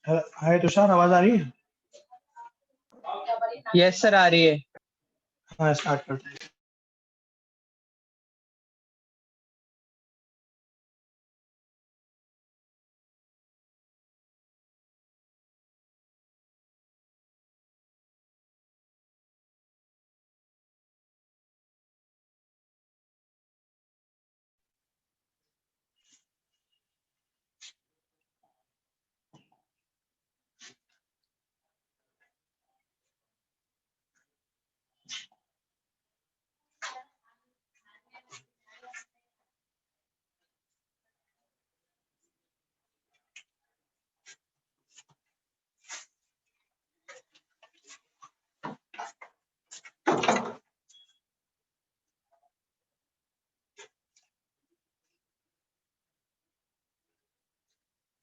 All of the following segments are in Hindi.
हाय तुषार, आवाज आ रही है? यस सर, आ रही है। हाँ, स्टार्ट करते हैं।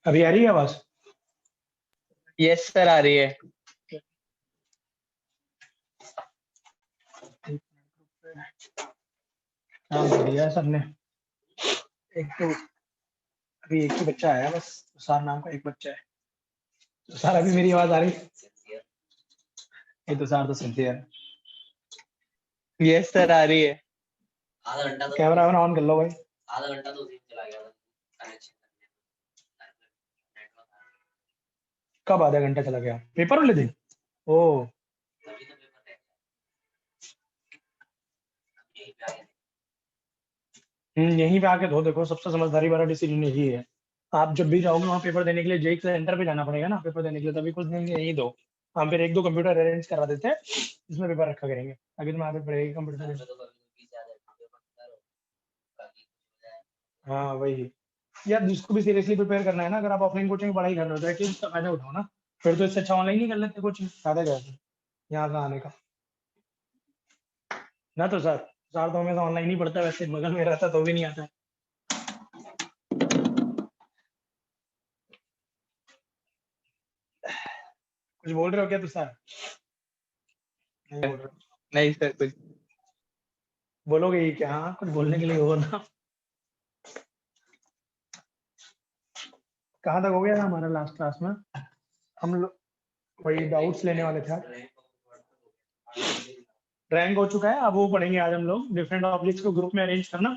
अभी आ रही है आवाज? यस सर, आ रही है। काम कर दिया है सबने। एक तो अभी एक ही बच्चा आया, बस तुषार नाम का एक बच्चा है। तुषार, अभी मेरी आवाज आ रही है? ये तुषार तो सिंसियर। यस सर, आ रही है। आधा घंटा तो कैमरा ऑन कर लो भाई। आधा घंटा तो चला गया था कनेक्शन। कब आधा घंटा चला गया? पेपर वाले दिन? ओ, तभी तो पेपर है। यही पे आ गया। यहीं पे आके धो देखो। सबसे समझदारी वाला डिसीजन यही है। आप जब भी जाओगे वहाँ पेपर देने के लिए, जेई सेंटर पे जाना पड़ेगा ना पेपर देने के लिए, तभी कुछ देंगे यही दो। हम फिर एक दो कंप्यूटर अरेंज करा देते हैं, इसमें पेपर रखा करेंगे। अभी तुम्हारे पे पड़ेगी कंप्यूटर। तो कभी भी ज्यादा पेपर करो कभी हो जाए। हाँ वही यार, जिसको भी सीरियसली प्रिपेयर करना है ना, अगर आप ऑफलाइन कोचिंग पढ़ाई कर रहे हो तो एटलीस्ट उसका फायदा उठाओ ना। फिर तो इससे अच्छा ऑनलाइन ही कर लेते कोचिंग, फायदा क्या है यहाँ से आने का ना। तो सर तो हमेशा ऑनलाइन ही पढ़ता है, वैसे बगल में रहता तो भी नहीं आता है। कुछ बोल रहे हो क्या तुषार? नहीं बोल रहे? नहीं सर, कुछ बोलोगे ही क्या? हाँ, कुछ बोलने के लिए हो ना। कहाँ तक हो गया था हमारा लास्ट क्लास में? हम लोग वही डाउट्स लेने वाले थे। रैंक हो चुका है, अब वो पढ़ेंगे आज हम लोग। डिफरेंट ऑब्जेक्ट्स को ग्रुप में अरेंज करना,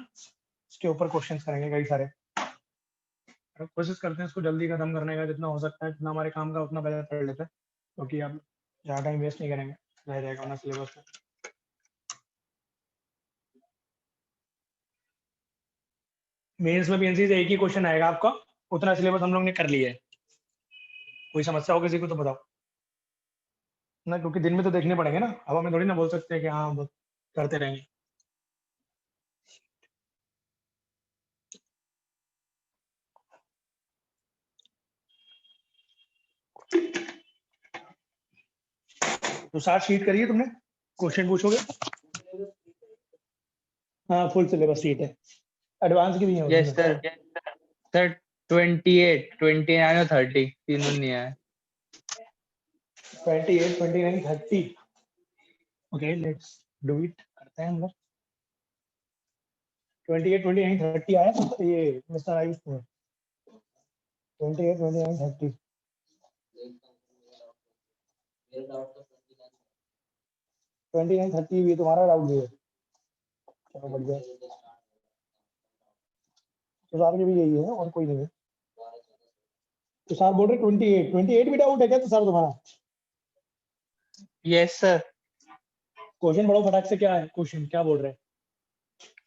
उसके ऊपर क्वेश्चंस करेंगे कई सारे। कोशिश करते हैं इसको जल्दी खत्म करने का, जितना हो सकता है जितना हमारे काम का उतना पहले पढ़ लेते हैं, क्योंकि अब ज़्यादा टाइम वेस्ट नहीं करेंगे, रह जाएगा ना सिलेबस में। मेंस में भी एनसी से एक ही क्वेश्चन आएगा आपका, उतना सिलेबस हम लोग ने कर लिया है। कोई समस्या हो किसी को तो बताओ ना, क्योंकि दिन में तो देखने पड़ेंगे ना। अब हमें थोड़ी ना बोल सकते हैं कि हाँ बस करते रहेंगे। तो 7 शीट करिए तुमने, क्वेश्चन पूछोगे? हाँ, फुल सिलेबस शीट है, एडवांस की भी है यस उसमें। सर। सर 28, 29 और 30 तीनों नहीं आया। 28, 29, 30। ओके, लेट्स डू इट, करते हैं हम लोग। 28, 29, 30 आया तो ये मिस्टर आयुष को 28, 29, 30। मेरे डाउट तो 29, 30 भी तुम्हारा डाउट भी है? चलो बढ़िया। तुषार के भी यही है और कोई नहीं है। तुषार बोल रहे 28, 28 भी डाउट है क्या तुषार तुम्हारा? Yes sir. क्वेश्चन पढ़ो फटाक से, क्या है क्वेश्चन, क्या बोल रहे हैं?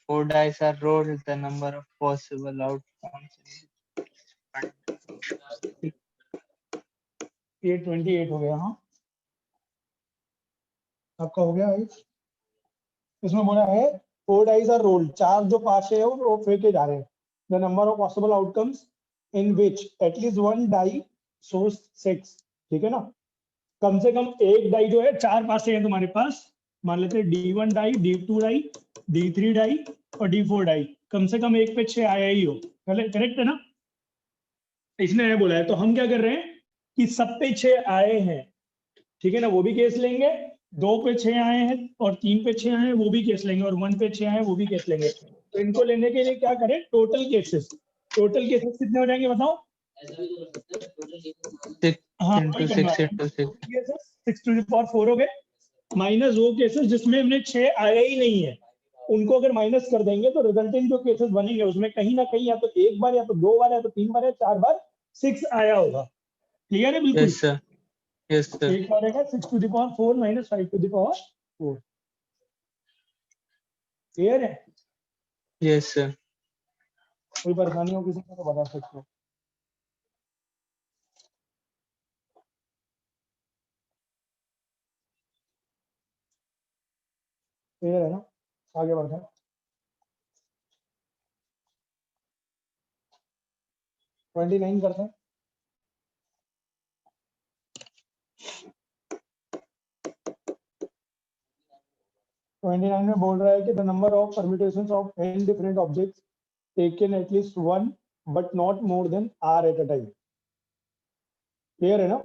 4 dice are rolled, the number of possible outcomes. ये 28 हो गया। हाँ, आपका हो गया है। इसमें बोला है 4 डाइस आर रोल्ड, 4 जो पाशे है वो फेंके जा रहे हैं। The number of possible outcomes in which at least 1 die सोर्स 6। ठीक है ना? कम से कम एक डाई जो है, 4 पासे हैं तुम्हारे पास, मान लेते हैं D1 die, D2 die, D3 die और D4 डाई। कम से कम एक पे 6 आया ही हो, करेक्ट है ना? इसने बोला है, तो हम क्या कर रहे हैं कि सब पे 6 आए हैं, ठीक है ना, वो भी केस लेंगे। 2 पे 6 आए हैं और 3 पे 6 आए हैं, वो भी केस लेंगे। और 1 पे 6 आए हैं, वो भी केस लेंगे। तो इनको लेने के लिए क्या करें, टोटल केसेस। टोटल केसेस कितने हो जाएंगे बताओ? ऐसा भी तो कर सकते हैं टोटल Six हाँ into वही six करना into six. है 6⁴ हो गए माइनस वो केसेस जिसमें हमने 6 आया ही नहीं है उनको अगर माइनस कर देंगे तो रिजल्टिंग जो केसेस बनेंगे उसमें कहीं ना कहीं या तो एक बार या तो 2 बार या तो 3 बार या 4 बार 6 आया होगा। क्लियर है बिल्कुल? Yes, sir. Yes, sir. एक बार आएगा 6⁴ माइनस 5⁴ क्लियर है? Yes, sir. कोई परेशानी हो किसी को तो बता सकते हो। क्लियर है ना? आगे बढ़ते हैं। 29 करते हैं। 29 में बोल रहा है कि the number of permutations of n different objects taken at least one but not more than r at a time. Clear है ना?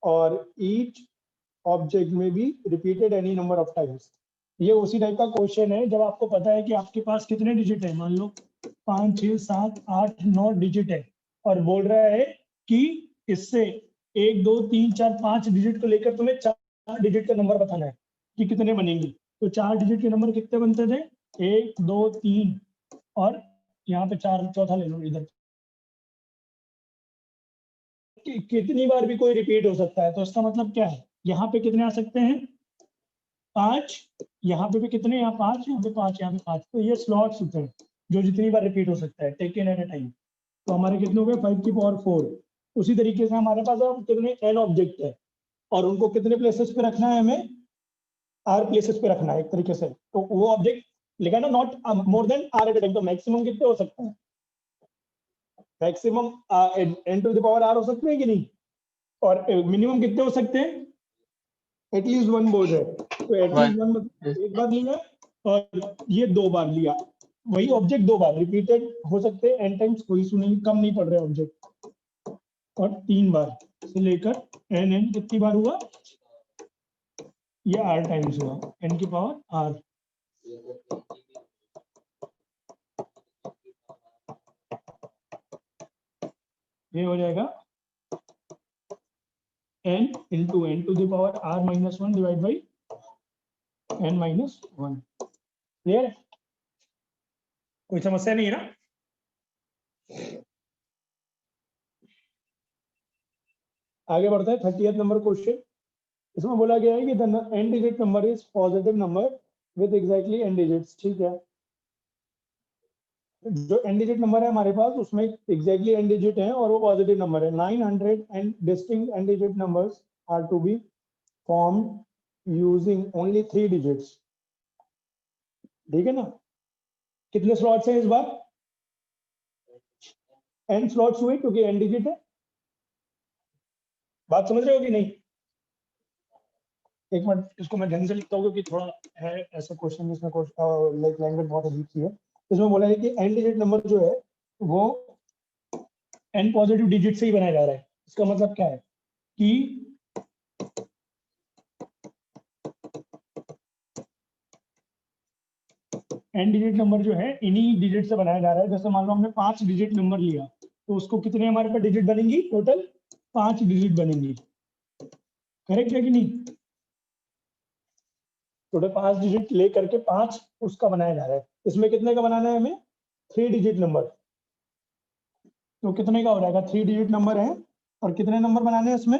और ईच ऑब्जेक्ट में be repeated any number of times. ये उसी टाइप का क्वेश्चन है जब आपको पता है कि आपके पास कितने डिजिट है, मान लो 5 6 7 8 9 डिजिट है और बोल रहा है कि इससे 1 2 3 4 5 डिजिट को लेकर तुम्हें 4 डिजिट का नंबर बताना है कि कितने बनेंगे। तो 4 डिजिट के नंबर कितने बनते थे? 1 2 3 और यहाँ पे 4 चौथा ले लो इधर। कितनी बार भी कोई रिपीट हो सकता है तो इसका मतलब क्या है, यहाँ पे कितने आ सकते हैं? 5, यहाँ पे भी कितने, यहाँ 5, यहाँ पे 5, यहाँ पे 5। तो ये स्लॉट्स होते हैं जो जितनी बार रिपीट हो सकता है टेकन एट अ टाइम। तो हमारे कितने हो गए? 5⁴। उसी तरीके से हमारे पास अब कितने n ऑब्जेक्ट है और उनको कितने प्लेसेस पे रखना है, हमें r प्लेसेस पे रखना है एक तरीके से। तो वो ऑब्जेक्ट लिखा ना not more than r at a time. तो मैक्सिमम कितने हो सकते हैं? मैक्सिमम n⁴ हो सकते हैं कि नहीं? और मिनिमम कितने हो सकते हैं? एटलीस्ट 1 बोल रहे हैं। तो एटलीस्ट 1 मतलब एक बार लिया और ये 2 बार लिया, वही ऑब्जेक्ट 2 बार रिपीटेड हो सकते हैं n टाइम्स, कोई इशू नहीं, कम नहीं पड़ रहे ऑब्जेक्ट। और 3 बार से लेकर n कितनी बार हुआ? ये r टाइम्स हुआ, n की पावर r। ये हो जाएगा n into n to the power r minus 1 divided by n minus 1। Clear है? कोई समस्या नहीं है ना? आगे बढ़ते हैं 30th नंबर क्वेश्चन। इसमें बोला गया है कि the n digit number is positive number with exactly n digits. ठीक है, जो n डिजिट नंबर है हमारे पास उसमें एग्जैक्टली n डिजिट है और वो पॉजिटिव नंबर है। 900 and distinct n digit numbers are to be formed using only 3 digits। ठीक है ना? कितने स्लॉट्स हैं इस बार? n स्लॉट्स हुए क्योंकि n डिजिट है। बात समझ रहे हो कि नहीं? एक मिनट, इसको मैं ढंग से लिखता हूँ क्योंकि थोड़ा है ऐसा क्वेश्चन जिसमें लाइक लैंग्वेज बहुत अजीब सी है। इसमें बोला है कि n डिजिट नंबर जो है वो n पॉजिटिव डिजिट से ही बनाया जा रहा है। इसका मतलब क्या है कि n डिजिट नंबर जो है इन्हीं डिजिट से बनाया जा रहा है। जैसे मान लो हमने 5 डिजिट नंबर लिया तो उसको कितने हमारे पास डिजिट बनेंगी? टोटल 5 डिजिट बनेंगी। करेक्ट है कि नहीं? टोटल 5 डिजिट ले करके 5 उसका बनाया जा रहा है। इसमें कितने का बनाना है हमें? 3 डिजिट नंबर। तो कितने का हो जाएगा? 3 डिजिट नंबर है और कितने नंबर बनाने हैं इसमें?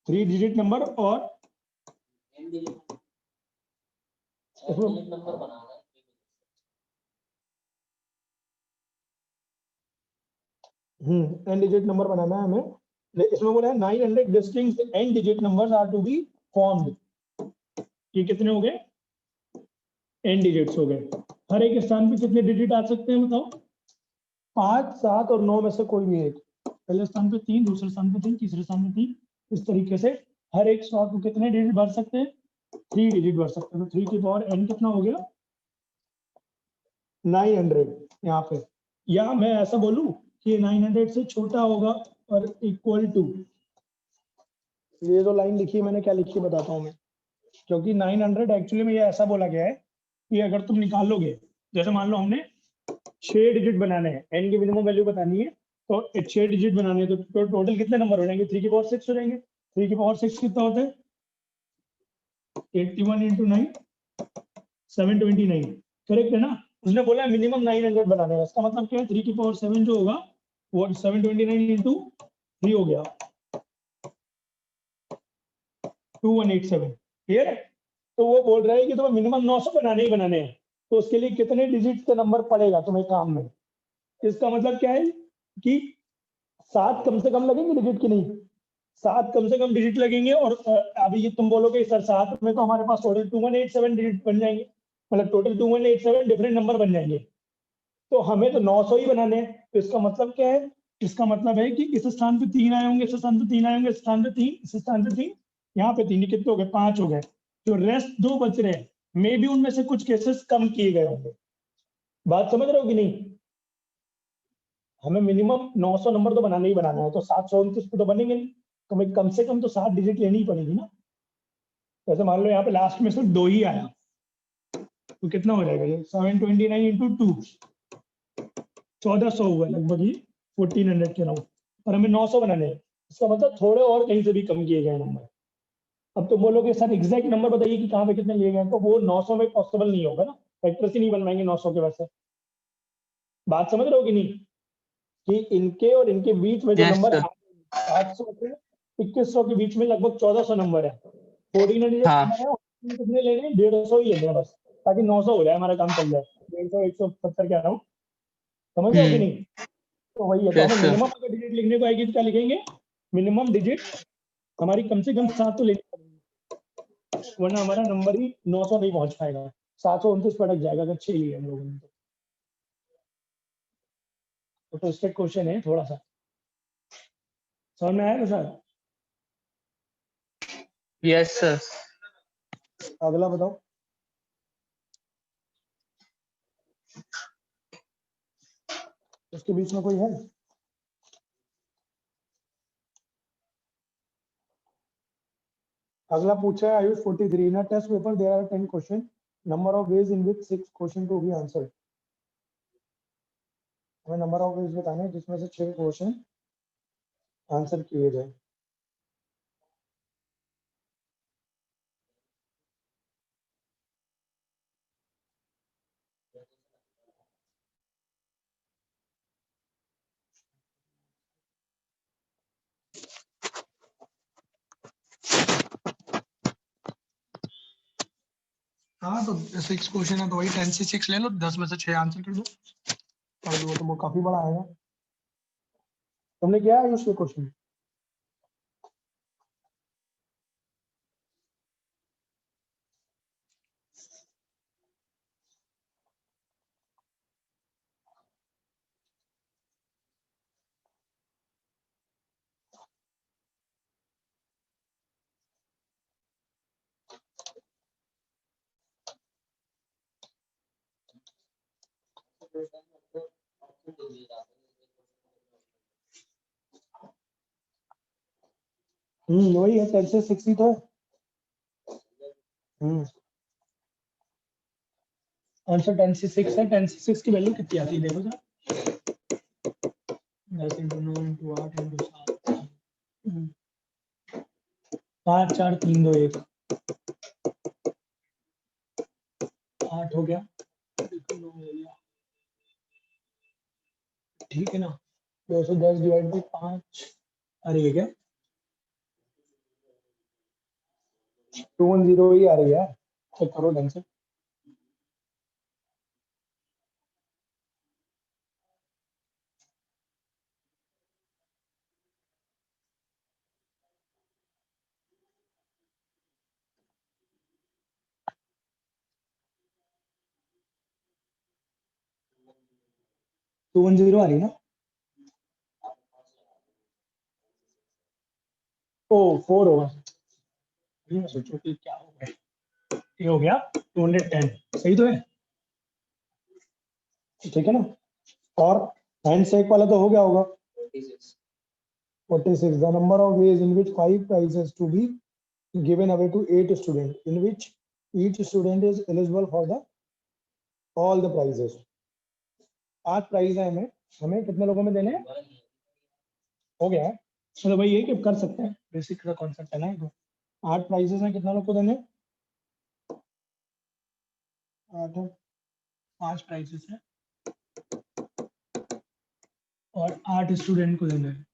3 डिजिट नंबर और n डिजिट इसमें नंबर बनाना है। n डिजिट नंबर बनाना है हमें। इसमें बोला है 900 distinct n digit numbers are to be formed. ये कितने हो गए? n डिजिट्स हो गए। हर एक स्थान पे कितने डिजिट आ सकते हैं बताओ? 5 7 और 9 में से कोई भी एक। पहले स्थान पे 3, दूसरे स्थान पे 3, तीसरे स्थान पे 3। इस तरीके से हर एक स्लॉट को कितने डिजिट भर सकते हैं? 3 डिजिट भर सकते हैं। तो 3 की पावर n कितना हो गया? 900 यहाँ पे। या मैं ऐसा बोलूं कि 900 से छोटा होगा और इक्वल टू, ये जो लाइन लिखी है मैंने क्या लिखी बताता हूँ मैं। क्योंकि 900 एक्चुअली में ये ऐसा बोला गया है कि अगर तुम निकालोगे, जैसे मान लो हमने 6 डिजिट बनाने हैं, n की मिनिमम वैल्यू बतानी है, तो 6 डिजिट बनाने हैं, तो टोटल कितने नंबर हो जाएंगे? 3 की पावर 6 हो जाएंगे। 3 की पावर 6 कितना होता है? 81 into 9, 729, करेक्ट है ना? उसने बोला मिनिमम 900 बनाने हैं, इसका मतलब क्या है? 3 की पावर 7 जो होगा वो 729 into 3 हो गया, 2187। क्लियर है? तो वो बोल रहा है कि तुम्हें मिनिमम 900 बनाने ही बनाने हैं, तो उसके लिए कितने डिजिट का नंबर पड़ेगा तुम्हें काम में? इसका मतलब क्या है कि 7 कम से कम लगेंगे डिजिट की नहीं? 7 कम से कम डिजिट लगेंगे। और अभी ये तुम बोलोगे सर 7 में तो हमारे पास टोटल 2187 डिजिट बन जाएंगे, मतलब टोटल 2187 डिफरेंट नंबर बन जाएंगे, तो हमें तो 900 ही बनाने हैं। तो इसका मतलब क्या है? इसका मतलब है कि इस स्थान पे 3 आए होंगे, इस स्थान पे 3 आए होंगे, इस स्थान पे 3, इस स्थान पे 3, यहाँ पे 3, कितने हो गए? 5 हो गए। जो रेस्ट 2 बच रहे हैं, मे भी उनमें से कुछ केसेस कम किए गए होंगे। बात समझ रहे हो कि नहीं? हमें मिनिमम 900 नंबर तो बनाना ही बनाना है, तो 729 पे तो बनेंगे नहीं, तो हमें कम से कम तो 7 डिजिट लेनी ही पड़ेगी ना। जैसे मान लो यहाँ पे लास्ट में सिर्फ 2 ही आया, तो कितना हो जाएगा ये? 729 into 2, 1400 हुआ लगभग ही, 1400 के अराउंड, और हमें 900 बनाने हैं। इसका मतलब थोड़े और कहीं से भी कम किए गए नंबर। अब तो बोलोगे सर एग्जैक्ट नंबर बताइए कि कहाँ पे कितने लिए गए, तो वो 900 में पॉसिबल नहीं होगा ना, फैक्टर्स ही नहीं बनवाएंगे 900 के। वैसे बात समझ रहे हो कि नहीं, कि इनके और इनके बीच में जो Yes, नंबर sir. 800 से 2100 के बीच में लगभग 1400 नंबर है। 1400 हाँ. नंबर है, उसमें कितने लेने हैं? 150 ही लेने हैं बस, ताकि 900 हो जाए, हमारा काम चल जाए। 150 170 के अराउंड, समझ रहे हो कि नहीं? तो वही है। तो Yes, हमें sir. मिनिमम अगर डिजिट लिखने को आएगी तो क्या लिखेंगे? मिनिमम डिजिट हमारी कम से कम 7 तो लेनी पड़ेगी, वरना हमारा नंबर ही 900 नहीं पहुंच पाएगा, 729 पर अटक जाएगा अगर 6 लिए हम लोगों ने। तो ट्विस्टेड क्वेश्चन है थोड़ा सा, समझ में आया ना सर? Yes, sir. अगला बताओ। उसके बीच में कोई है? अगला पूछा है Ayush 43, in a test paper there are 10 question, number of ways in which 6 question to be answered. हमें नंबर ऑफ वेज बताना है जिसमें से 6 क्वेश्चन आंसर किए जाए। हाँ तो 6 क्वेश्चन है तो वही 10 से 6 ले लो, 10 में से 6 आंसर कर दो, और वो तो वो काफी बड़ा आएगा। तुमने किया आयुष ये क्वेश्चन? वही है, 10 से 6 ही तो है। आंसर 10 से 6 है। 10 से 6 की वैल्यू कितनी आती है देखो जरा। 10 into 9 into 8 into 7, 5 4 3 2 1, 8 हो गया, 9 हो गया, ठीक है ना? 210 डिवाइड बाई 5, अरे ये क्या 210 ही आ रही है, चेक करो ढंग से। टू वन जीरो आ रही है ना? ओ 4 होगा, ये मैं सोचूं कि क्या हो गया। ये हो गया 210, सही तो है, ठीक है ना? और हैंड शेक वाला तो हो गया होगा। 46. 46, the number of ways in which 5 prizes to be given away to 8 students, in which each student is eligible for the all the prizes. 5 prize है, हमें हमें कितने लोगों में देने हैं? हो गया है, तो भाई ये कि कर सकते हैं, बेसिक का कॉन्सेप्ट है ना ये तो। 8 प्राइजेस हैं, कितना लोग को देने? 8 5 प्राइजेस है और 8 स्टूडेंट को देना है।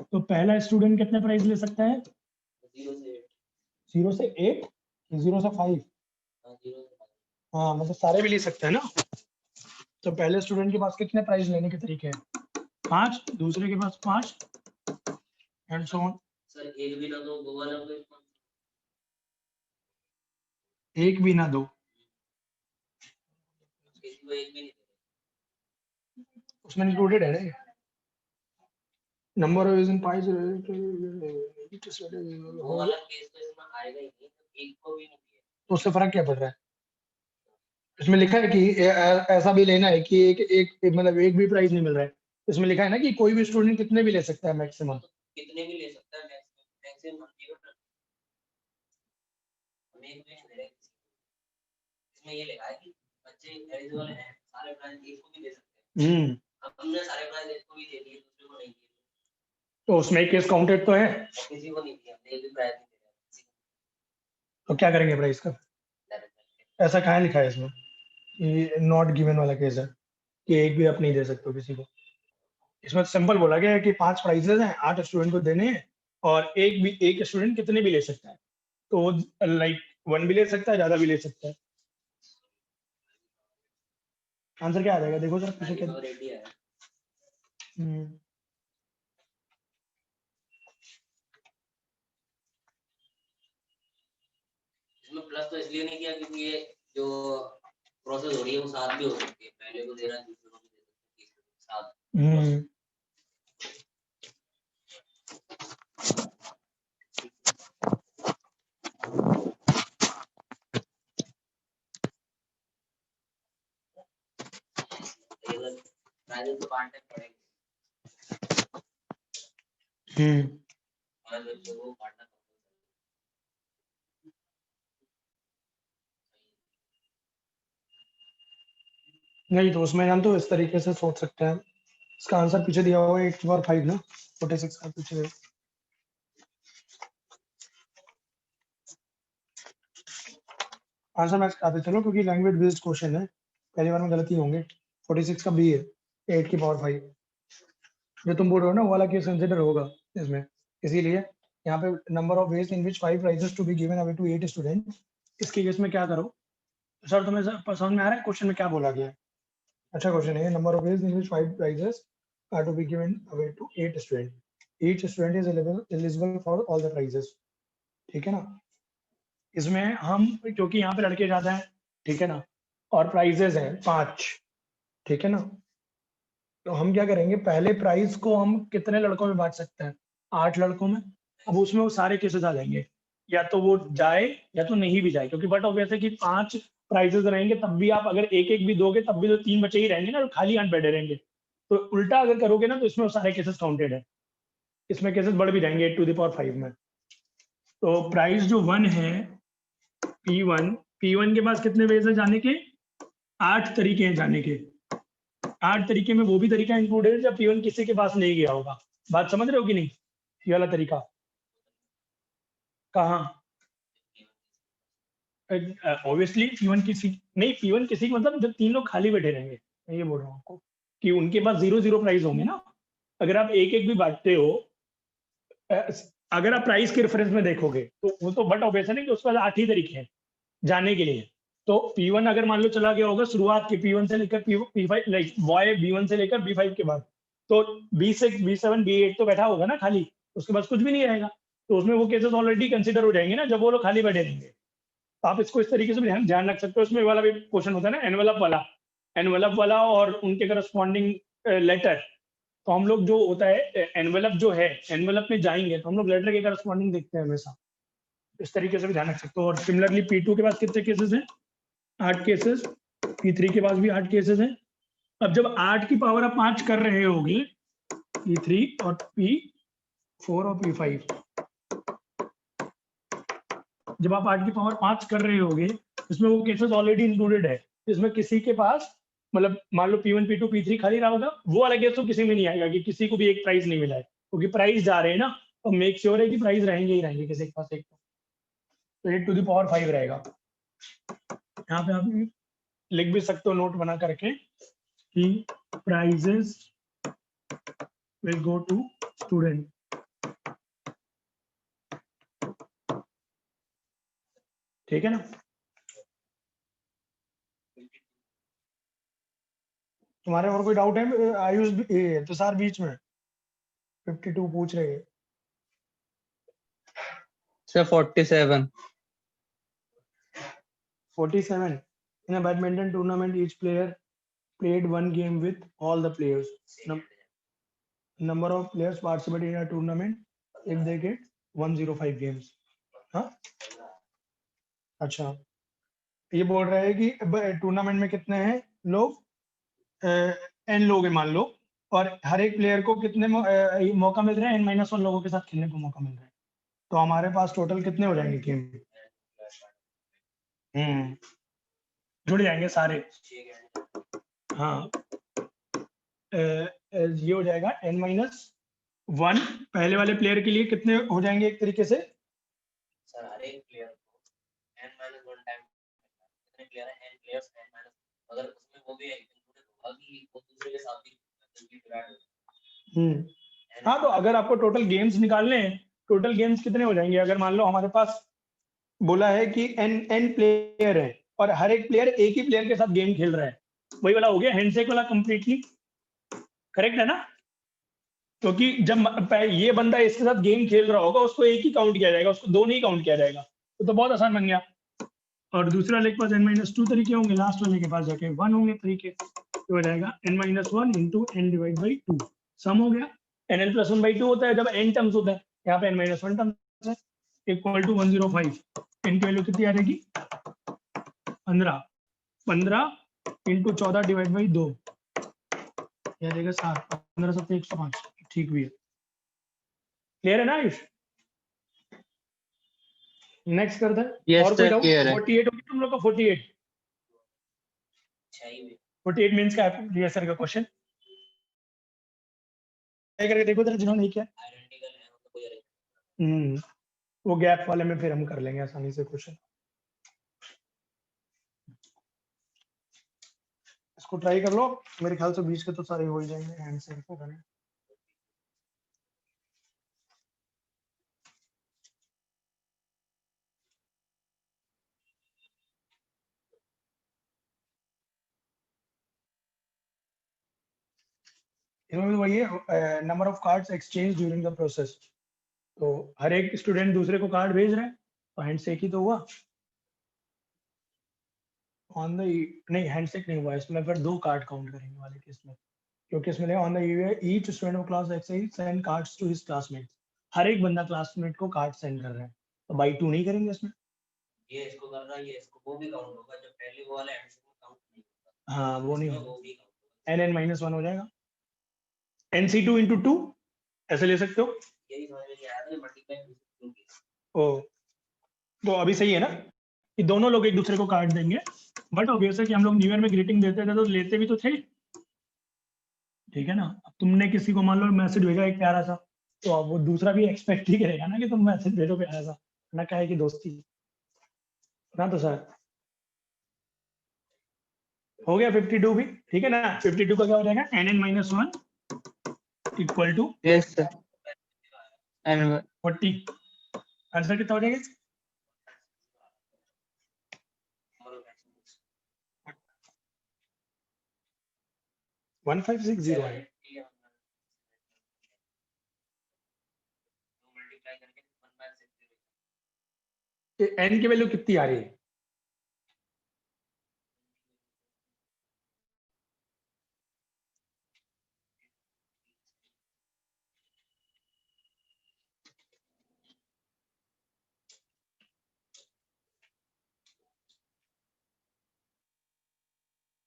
तो पहला स्टूडेंट कितने प्राइज ले सकता है? 0 से 8, 0 से 5? हाँ, मतलब सारे भी ले सकते हैं ना। तो पहले स्टूडेंट के पास कितने प्राइज लेने के तरीके हैं? 5, दूसरे के पास 5 एंड सो ऑन। सर एक भी ना दो, वो वाला कोई एक भी ना दो, किसी को एक भी नहीं दे। उसमें इंक्लूडेड है ना नंबर ऑफ इन 5 वो वाला केस तो इसमें आएगा ही नहीं, तो एक को भी नहीं दिया। तो उससे फर्क क्या पड़ रहा है? इसमें लिखा है कि ऐसा भी लेना है कि एक मतलब एक भी प्राइज नहीं मिल रहा है। इसमें लिखा है ना कि कोई भी स्टूडेंट कितने भी ले सकता है मैक्सिमम। कितने भी ले सकता है, मैक्सिमम 0 हम एक भी नहीं दे रहे किसी को। इसमें ये लिखा है कि बच्चे एलिजिबल हैं, सारे प्राइज एक को भी दे सकते हैं। हमने सारे प्राइज एक को भी दे दिए, दूसरे को नहीं दिए। तो उसमें केस काउंटेड तो है, किसी को नहीं दिया, हमने एक भी प्राइज नहीं दिया किसी तो क्या करेंगे प्राइस का? को। ऐसा कहाँ लिखा है इसमें कि नॉट गिवन वाला केस है कि एक भी आप नहीं दे सकते हो किसी को? इसमें सिंपल बोला गया है कि 5 प्राइजेस हैं, 8 स्टूडेंट को देने हैं और एक स्टूडेंट कितने भी ले सकता है। तो लाइक 1 भी ले सकता है, ज्यादा भी ले सकता है। आंसर क्या आ जाएगा देखो जरा पीछे क्या। रेडी है। इसमें प्लस तो इसलिए नहीं किया क्योंकि ये जो प्रोसेस हो रही है वो साथ भी हो सकती है, पहले को दे रहा है दूसरे को भी दे सकते हैं साथ। प्राइजेस तो बांटने पड़ेंगे और बच्चों को बांटना नहीं, तो उसमें हम तो इस तरीके से सोच सकते हैं। इसका आंसर पीछे दिया हुआ है 8/5 ना, 46 का पीछे। आंसर मैच कराते चलो क्योंकि लैंग्वेज बेस्ड क्वेश्चन है, पहली बार में गलती होंगे। 46 का बी है, 8/5 जो तुम बोल रहे हो ना वो वाला केस कंसिडर होगा इसमें। इसीलिए यहाँ पे number of ways in which 5 prizes to be given away to 8 student, इसके केस में क्या करो सर? तुम्हें समझ में आ रहा है क्वेश्चन में क्या बोला गया है? अच्छा क्वेश्चन है, number of ways in which 5 prizes are to be given away to 8 student, each student is eligible for all the prizes. ठीक है ना? इसमें हम क्योंकि यहाँ पे लड़के ज्यादा हैं, ठीक है ना, और प्राइजेस हैं 5, ठीक है ना, तो हम क्या करेंगे, पहले प्राइज को हम कितने लड़कों में बांट सकते हैं? 8 लड़कों में। अब उसमें वो सारे केसेस आ जाएंगे, या तो वो जाए या तो नहीं भी जाए, क्योंकि बट ऑब्वियस है कि 5 प्राइजेस रहेंगे तब भी आप अगर एक एक भी दोगे तब भी तो 3 बचे ही रहेंगे ना, तो खाली 8 बैठे रहेंगे। तो उल्टा अगर करोगे ना तो इसमें वो सारे केसेस काउंटेड है, इसमें केसेस बढ़ भी जाएंगे 8⁵ में। तो प्राइस जो 1 है P1 के पास कितने वेज है जाने के? 8 तरीके हैं जाने के। 8 तरीके में वो भी तरीका इंक्लूडेड है जब P1 किसी के पास नहीं गया होगा। बात समझ रहे हो कि नहीं? ये वाला तरीका कहाँ? ऑब्वियसली P1 किसी नहीं, P1 किसी का मतलब जब 3 लोग खाली बैठे रहेंगे, मैं ये बोल रहा हूँ आपको कि उनके पास 0 प्राइस होंगे ना। अगर आप एक एक भी बांटते हो, अगर आप प्राइस के रेफरेंस में देखोगे तो वो तो बट ऑब्वियस है ना कि उसके पास 8 ही तरीके हैं जाने के लिए। तो P1 अगर मान लो चला गया होगा शुरुआत के P1 से लेकर P5, लाइक बॉय B1 से लेकर B5 के बाद, तो B6 B7 B8 तो बैठा होगा ना खाली, उसके बाद कुछ भी नहीं रहेगा। तो उसमें वो केसेस ऑलरेडी कंसिडर हो जाएंगे ना जब वो लोग खाली बैठे रहेंगे। तो आप इसको इस तरीके से भी ध्यान रख सकते हो। इसमें वाला भी क्वेश्चन होता है ना एनवेलप वाला और उनके करस्पॉन्डिंग लेटर। तो हम लोग जो होता है एनवेलप जो है, एनवेलप में जाएंगे तो हम लोग लेटर के करस्पॉन्डिंग देखते हैं हमेशा। इस तरीके से भी ध्यान रख सकते हो। और सिमिलरली P2 के पास कितने केसेस हैं? 8 केसेस। P3 के पास भी 8 केसेस हैं। अब जब 8 की पावर आप 5 कर रहे होगे, P3 और P4 और P5, जब आप 8 की पावर 5 कर रहे होगे इसमें वो केसेस ऑलरेडी इंक्लूडेड है। इसमें किसी के पास मतलब मान लो P1 P2 P3 खाली रहा होगा, वो वाला केस तो किसी में नहीं आएगा कि किसी को भी एक प्राइज नहीं मिला है, क्योंकि प्राइज जा रहे हैं ना, तो मेक श्योर है कि प्राइज रहेंगे ही रहेंगे किसी के पास एक, तो 8⁵ रहेगा। यहाँ पे आप लिख भी सकते हो नोट बना करके कि prizes will go to student. ठीक है ना? तुम्हारे और कोई डाउट है? आयुष तो सर बीच में 52 पूछ रहे हैं। Sir 47 47 in a badminton tournament each player played one game with all the players. Number of players participated in a tournament if they get 105 games. हाँ अच्छा, ये बोल रहे हैं कि टूर्नामेंट में कितने हैं लोग, n लोग हैं मान लो, और हर एक प्लेयर को कितने मौका मिल रहा है, n-1 लोगों के साथ खेलने को मौका मिल रहा है, तो हमारे पास टोटल कितने हो जाएंगे गेम? जुड़ जाएंगे सारे। हाँ ये हो जाएगा n-1 पहले वाले प्लेयर के लिए कितने हो जाएंगे एक तरीके से? सर हर एक प्लेयर को n-1 टाइम कितने प्लेयर हैं, n प्लेयर्स n- अगर उसमें वो भी इंक्लूडेड होगा कि वो दूसरे के साथ भी हाँ, तो अगर आपको टोटल गेम्स निकालने हैं, टोटल गेम्स कितने हो जाएंगे? अगर मान लो हमारे पास बोला है कि n प्लेयर है और हर एक प्लेयर एक ही प्लेयर के साथ गेम खेल रहा है, वही वाला हो गया हैंडशेक वाला, कंप्लीटली करेक्ट है ना? क्योंकि जब ये बंदा इसके साथ गेम खेल रहा होगा उसको एक ही काउंट किया जाएगा, उसको दो नहीं काउंट किया जाएगा, तो बहुत आसान बन गया। और दूसरे वाले के पास n-2 तरीके होंगे, लास्ट वाले के पास जाके 1 होंगे तरीके, तो हो जाएगा n-1 into n divide by 2, सम हो गया। n+1/2 होता है जब n टर्म्स होता है, यहाँ पे n-1 टर्म्स है, इक्वल टू 105। n की वैल्यू कितनी आ जाएगी? 15 इंटू 14 डिवाइड बाई 2, यह देगा 7, 15 7 105, ठीक भी है। क्लियर है ना आयुष? नेक्स्ट करते हैं। Yes, और कोई sir, डाउट? clear है। 48 होगी तुम लोग का? 48 मींस का है सर का क्वेश्चन करके देखो जरा जिन्होंने नहीं किया। वो गैप वाले में फिर हम कर लेंगे आसानी से क्वेश्चन। इसको ट्राई कर लो, मेरे ख्याल से बीच के तो सारे हो ही जाएंगे हैंड से को करने। इन्होंने वही है, number of cards exchange during the process, तो हर एक स्टूडेंट दूसरे को कार्ड भेज रहे हैं, तो हैंडशेक ही तो हुआ। ऑन द नहीं, हैंडशेक नहीं हुआ इसमें, फिर 2 कार्ड काउंट करेंगे वाले केस में, क्योंकि इसमें on the each student of class X send cards to his classmate, हर एक बंदा क्लासमेट को कार्ड सेंड कर रहा है, तो बाई 2 नहीं करेंगे इसमें। ये इसको कर रहा है, ये इसको, वो भी काउंट होगा, जो पहले वो वाला हैंडशेक में काउंट नहीं होगा। हाँ वो नहीं इसमें होगा, वो भी काउंट होगा। n-1 हो जाएगा, nc2 इंटू 2 ऐसे ले सकते हो। यही समझ में नहीं आया था, मल्टीप्लाई ओ तो अभी सही है ना कि दोनों लोग एक दूसरे को कार्ड देंगे, बट ऑब्वियस है कि हम लोग न्यू ईयर में ग्रीटिंग देते थे तो लेते भी तो थे, ठीक है ना? अब तुमने किसी को मान लो मैसेज भेजा एक प्यारा सा, तो अब वो दूसरा भी एक्सपेक्ट ही करेगा ना कि तुम मैसेज भेजो प्यारा सा, ना कहे कि दोस्ती ना। तो सर हो गया 52 भी, ठीक है ना? 52 का क्या हो जाएगा? n-1 equal to Yes, sir. And 40। Answer कितना हो जाएगा? 1560 है। n की वैल्यू कितनी आ रही है?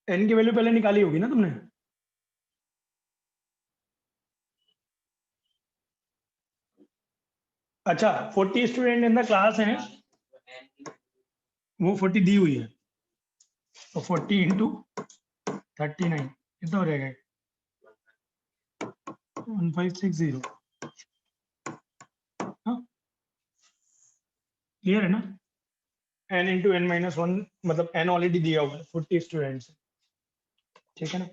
n की वैल्यू पहले निकाली होगी ना तुमने? अच्छा 40 स्टूडेंट इन द क्लास हैं, वो 40 दी हुई है, तो 40 इंटू 39 कितना हो जाएगा 1560। हाँ क्लियर है ना। n into n minus one मतलब n ऑलरेडी दिया हुआ है 40 स्टूडेंट्स, ठीक है ना।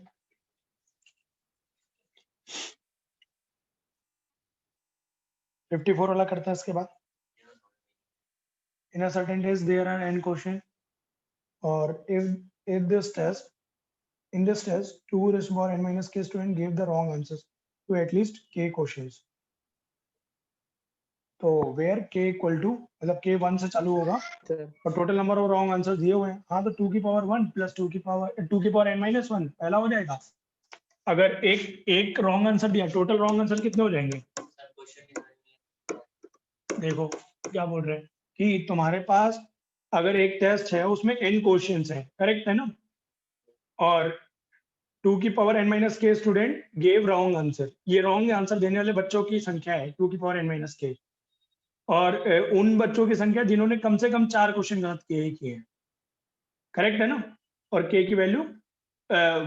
फिफ्टी फोर वाला करता है इसके बाद। In a certain test there are n question और if this test in this test 2 raised to the power n minus k student gave the wrong answers to at least k questions। तो where k equal to मतलब k 1 से चालू होगा और total number of wrong answer दिए हुए हैं। हाँ तो 2 की पावर 1 प्लस 2 की पावर n माइनस 1 पहला हो जाएगा। अगर एक रॉन्ग आंसर दिया टोटल रॉन्ग आंसर कितने हो जाएंगे। देखो क्या बोल रहे हैं कि तुम्हारे पास अगर एक टेस्ट है उसमें n क्वेश्चंस हैं, करेक्ट है ना, और 2 की पावर n माइनस के स्टूडेंट गेव रॉन्ग आंसर, ये रॉन्ग आंसर देने वाले बच्चों की संख्या है 2 की पावर n माइनस के, और उन बच्चों की संख्या जिन्होंने कम से कम 4 क्वेश्चन गलत किए ही किए हैं, करेक्ट है ना, और k की वैल्यू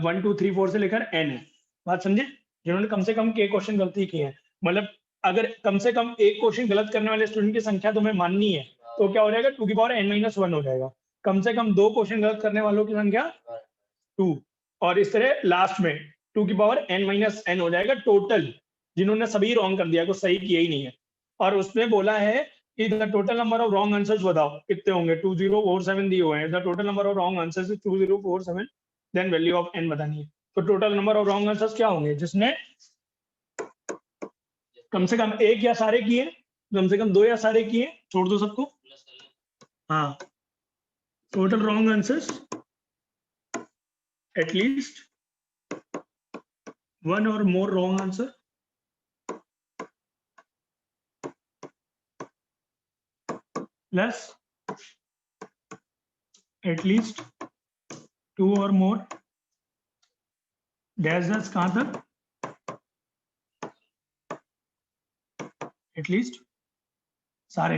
1 2 3 4 से लेकर n है। बात समझे, जिन्होंने कम से कम k क्वेश्चन गलती किए हैं, मतलब अगर कम से कम एक क्वेश्चन गलत करने वाले स्टूडेंट की संख्या तुम्हें माननी है तो क्या हो जाएगा 2 की पावर n माइनस 1 हो जाएगा। कम से कम 2 क्वेश्चन गलत करने वालों की संख्या 2, और इस तरह लास्ट में 2 की पावर n माइनस n हो जाएगा टोटल, जिन्होंने सभी रॉन्ग कर दिया, कुछ सही किया ही नहीं है। और उसमें बोला है कि the total number of wrong answers बताओ कितने होंगे, 2047 दिए हुए हैं। The total number of wrong answers is 2047, then value of n बतानी है। तो total number of wrong answers क्या होंगे, जिसने कम से कम एक या सारे किए, कम से कम 2 या सारे किए, छोड़ दो सबको। हाँ, total wrong answers at least 1 or more wrong answer plus at least 2 or more dash dash कहां तक, एटलीस्ट सारे,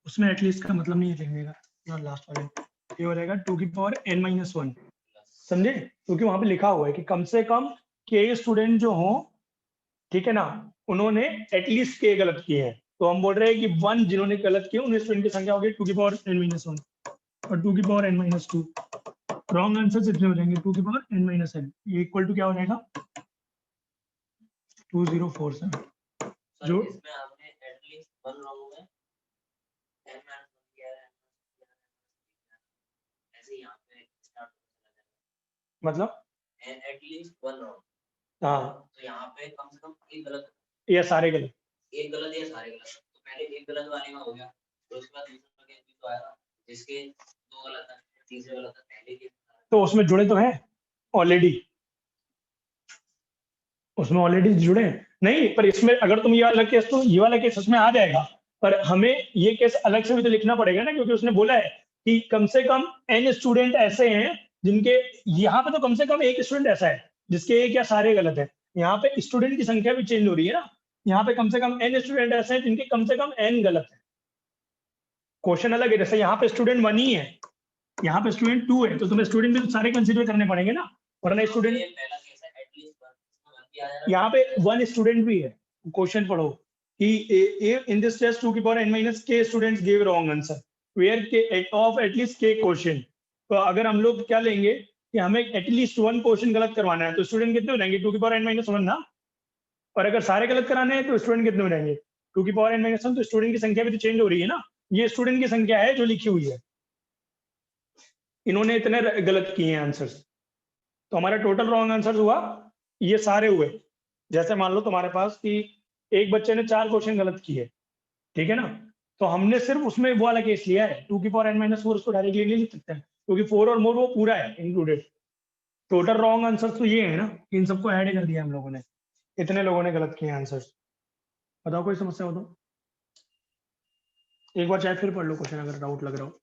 उसमें एटलीस्ट का मतलब नहीं है लिखने का, लास्ट वाले ये हो जाएगा 2 की पावर n माइनस 1, समझे, क्योंकि वहां पे लिखा हुआ है कि कम से कम k स्टूडेंट जो हो, ठीक है ना, उन्होंने एटलीस्ट k गलत किए हैं। तो हम बोल रहे हैं कि 1 जिन्होंने गलत किए उन स्टूडेंट की संख्या होगी 2 की पावर n माइनस 1 और 2 की power n minus 2। Wrong answer इतने हो जाएंगे 2 की पावर n माइनस n, ये इक्वल टू क्या हो जाएगा 2047। जो इसमें आपने एटलीस्ट 1 रॉन्ग है, n माइनस 1 किया है, ऐसे यहां पे स्टार्ट हो जाएगा, मतलब एटलीस्ट 1 रॉन्ग। हाँ, तो यहाँ पे कम से कम एक गलत, ये सारे गलत, एक गलत या सारे गलत। तो पहले एक गलत वाले में हो गया, तो उसके बाद दूसरा केस भी तो आया जिसके 2 गलत है, तीसरे गलत है, पहले के तो उसमें जुड़े तो हैं ऑलरेडी, उसमें ऑलरेडी जुड़े हैं नहीं, पर इसमें अगर तुम ये वाला केस, तो ये वाला केस उसमें आ जाएगा, पर हमें ये केस अलग से भी तो लिखना पड़ेगा ना, क्योंकि उसने बोला है कि कम से कम n स्टूडेंट ऐसे हैं जिनके, यहाँ पे तो कम से कम एक स्टूडेंट ऐसा है जिसके एक या सारे गलत है। यहाँ पे स्टूडेंट की संख्या भी चेंज हो रही है ना, यहाँ पे कम से कम n स्टूडेंट ऐसे हैं जिनके कम से कम n गलत है। क्वेश्चन अलग है, जैसे यहाँ पे स्टूडेंट 1 ही है, यहाँ पे स्टूडेंट 2 है, तो तुम्हें स्टूडेंट भी सारे कंसीडर करने पड़ेंगे ना, वरना स्टूडेंट, पहला केस है एटलीस्ट 1 यहाँ पे 1 स्टूडेंट भी है। क्वेश्चन पढ़ो कि इन दिस टेस्ट 2 की power n minus k students give wrong answer where k of at least k question. तो अगर हम लोग क्या लेंगे कि हमें एटलीस्ट 1 क्वेश्चन गलत करवाना है, तो स्टूडेंट कितने हो जाएंगे 2 की पावर n माइनस 1 ना, और अगर सारे गलत कराने हैं तो स्टूडेंट कितने हो जाएंगे 2 की पावर n माइनस 1। तो स्टूडेंट की संख्या भी तो चेंज हो रही है ना, ये स्टूडेंट की संख्या है जो लिखी हुई है, इन्होंने इतने गलत किए हैं आंसर्स, तो हमारा टोटल रॉन्ग आंसर हुआ ये सारे हुए। जैसे मान लो तुम्हारे पास कि एक बच्चे ने 4 क्वेश्चन गलत किए, ठीक है ना, तो हमने सिर्फ उसमें वो वाला केस लिया है 2 की पावर n माइनस 4, उसको डायरेक्टली नहीं लिख सकते हैं क्योंकि 4 और मोर वो पूरा है इंक्लूडेड। टोटल रॉन्ग आंसर तो ये है ना, इन सबको ऐड कर दिया हम लोगों ने, इतने लोगों ने गलत किए आंसर्स। बताओ कोई समस्या हो तो एक बार चाहे फिर पढ़ लो क्वेश्चन अगर डाउट लग रहा हो,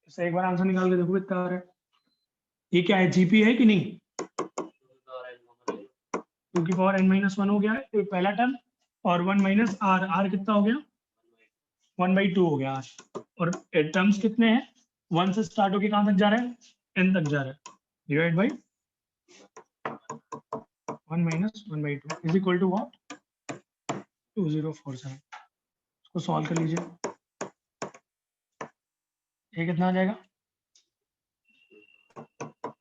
इससे एक बार आंसर निकाल के देखो कितना आ रहा है। ये क्या है, जीपी है कि नहीं, 2 की पावर n माइनस 1 हो गया है तो पहला टर्म, और 1 माइनस r, r कितना हो गया 1/2 हो गया r, और टर्म्स कितने हैं 1 से स्टार्ट होके कहां तक जा रहा है, n तक जा रहा है, divide by 1 minus 1/2 is equal to what, 2047। इसको सॉल्व कर लीजिए, ये कितना आ जाएगा,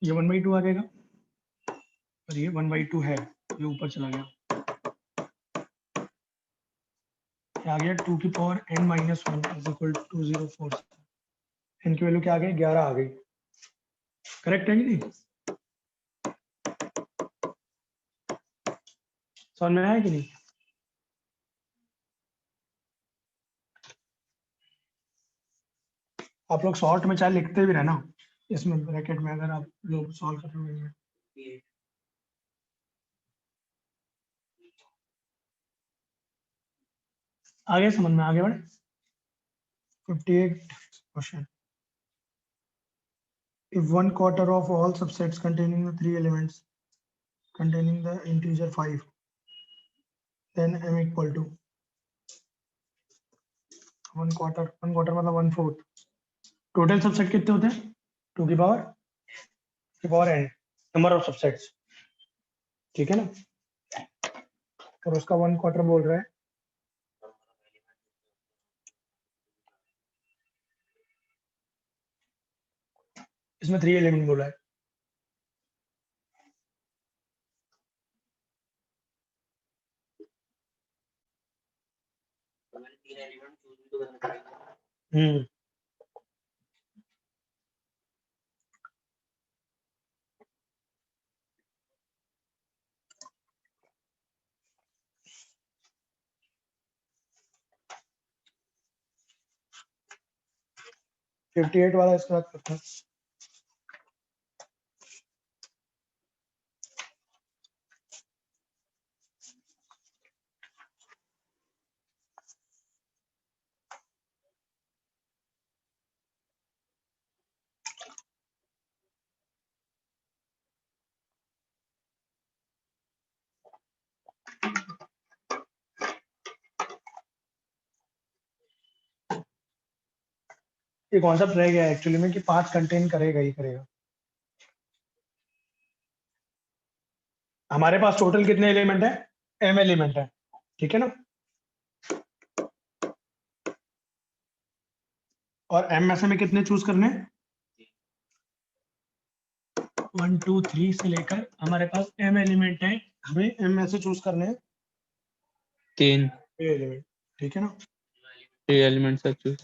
ये 1/2 आ जाएगा और ये 1/2 है, ये ऊपर चला गया, ये आ गया 2 की power n minus 1 is equal to 2047। n की वैल्यू क्या आ गई, 11 आ गई, करेक्ट है कि नहीं, समझ में आया कि नहीं। आप लोग शॉर्ट में चाहे लिखते भी रहना इसमें ब्रैकेट में, अगर आप लोग सॉल्व कर रहे हैं। आगे समझ में, आगे बढ़े। 58 question, if 1/4 of all subsets containing the 3 elements containing the integer 5, then m equal to 1/4, 1/4 मतलब 1/4, टोटल सबसेट कितने होते हैं, 2 की power n number of subsets, ठीक है ना, और उसका 1/4 बोल रहा है, इसमें 3 एलिमेंट बोला है, मैंने 3 एलिमेंट चूज भी तो करना पड़ेगा। हम्म, फिफ्टी एट वाला इसके बाद करते हैं। ये कॉन्सेप्ट रह गया एक्चुअली में कि 5 कंटेन करेगा ही करेगा। हमारे पास टोटल कितने एलिमेंट है, m एलिमेंट है, ठीक है ना, और m में से में कितने चूज करने, 1 2 3 से लेकर हमारे पास m एलिमेंट है, हमें m में से चूज करने हैं 3 एलिमेंट, ठीक है ना, 3 एलिमेंट्स है चूज,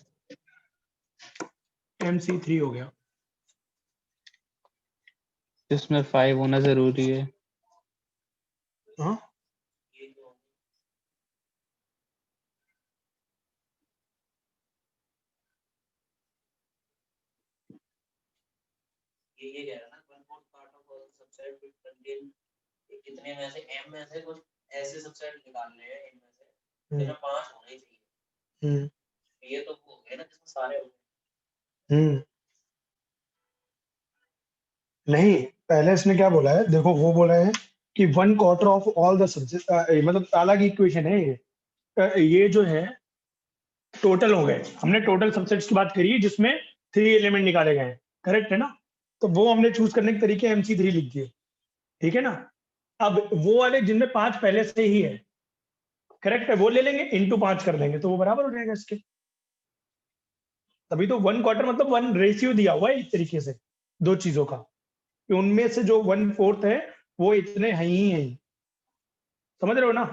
MC3 हो गया। जिसमें 5 होना जरूरी है। हाँ ये तो ये कह रहा ना 1/4 part of all subset will contain, कितने में से m में से कुछ ऐसे सबसेट निकालने हैं, इनमें से जिनमें 5 होने ही चाहिए। ये तो हो गया ना जिसमें सारे होंगे। नहीं, पहले इसने क्या बोला है, देखो वो बोला है कि 1/4 ऑफ ऑल द सब्जेक्ट, मतलब अलग इक्वेशन है ये, ये जो है टोटल हो गए, हमने टोटल सबसेट्स की बात करी है जिसमें 3 एलिमेंट निकाले गए हैं, करेक्ट है ना, तो वो हमने चूज करने के तरीके MC3 लिख दिए, ठीक है ना। अब वो वाले जिनमें 5 पहले से ही है, करेक्ट है, वो ले लेंगे, इंटू 5 कर देंगे तो वो बराबर हो जाएगा इसके। तभी तो 1/4 मतलब 1 रेशियो दिया हुआ है एक तरीके से दो चीजों का, कि उनमें से जो 1/4 है वो इतने हैं ही हैं, समझ रहे हो ना।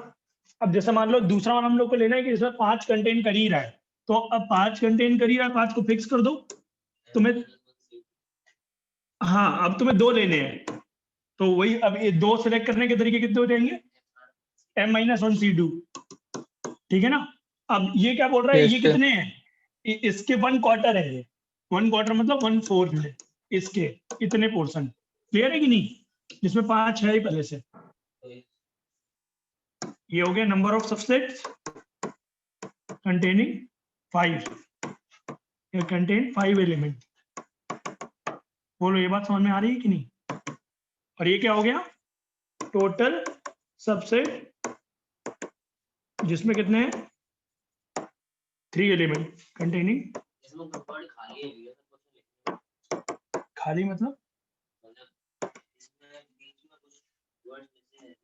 अब जैसे मान लो दूसरा वाला हम लोग को लेना है कि इसमें 5 कंटेन कर ही रहा है, तो अब 5 कंटेन कर ही रहा है, 5 को फिक्स कर दो तुम्हें, हाँ अब तुम्हें 2 लेने हैं, तो वही अब ये 2 सिलेक्ट करने के तरीके कितने हो जाएंगे, m-1 C2, ठीक है ना। अब ये क्या बोल रहा है, ये कितने हैं, इसके 1/4 है, ये 1/4 मतलब 1/4 है इसके, इतने पोर्शन, क्लियर है कि नहीं, जिसमें 5 है ही पहले से। ये हो गया नंबर ऑफ सबसेट्स containing 5, ये कंटेन 5 एलिमेंट, बोलो ये बात समझ में आ रही है कि नहीं। और ये क्या हो गया, टोटल सबसेट जिसमें कितने हैं, 3 एलिमेंट कंटेनिंग, इसमें ग्रुप खाली है, ये सब कुछ नहीं। खाली मतलब मतलब इसमें बीच में कुछ वर्ड्स मिसिंग है।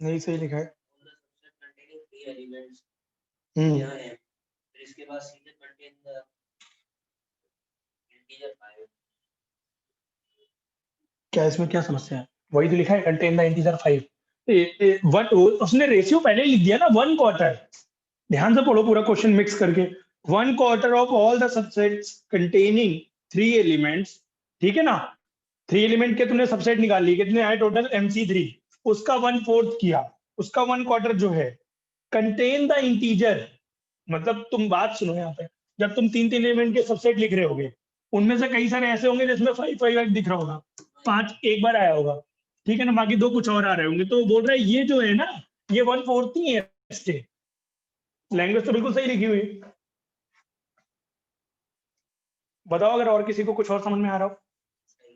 नहीं सही लिखा है। All the subset containing 3 elements हम्म यहाँ है, फिर इसके बाद सीधे contain the integer 5। क्या इसमें क्या समस्या है? वही तो लिखा है कंटेन द इंटीजर 5। वन उसने रेशियो पहले ही लिख दिया ना, 1/4। ध्यान से पढ़ो पूरा क्वेश्चन मिक्स करके। 1/4 of all the subsets containing 3 elements, ठीक है ना। 3 एलिमेंट के तुमने सबसेट निकाल ली, कितने आए टोटल? MC3। उसका 1/4 किया, उसका 1/4 जो है कंटेन द इंटीजर। मतलब तुम बात सुनो यहाँ पे, जब तुम 3 एलिमेंट के सबसेट लिख रहे होगे, उनमें से कई सारे ऐसे होंगे जिसमें 5 दिख रहा होगा, 5 एक बार आया होगा, ठीक है ना, बाकी 2 कुछ और आ रहे होंगे। तो वो बोल रहा है ये जो है ना, ये 1/4 ही है इसके। लैंग्वेज तो बिल्कुल सही लिखी हुई है। बताओ अगर और किसी को कुछ और समझ में आ रहा हो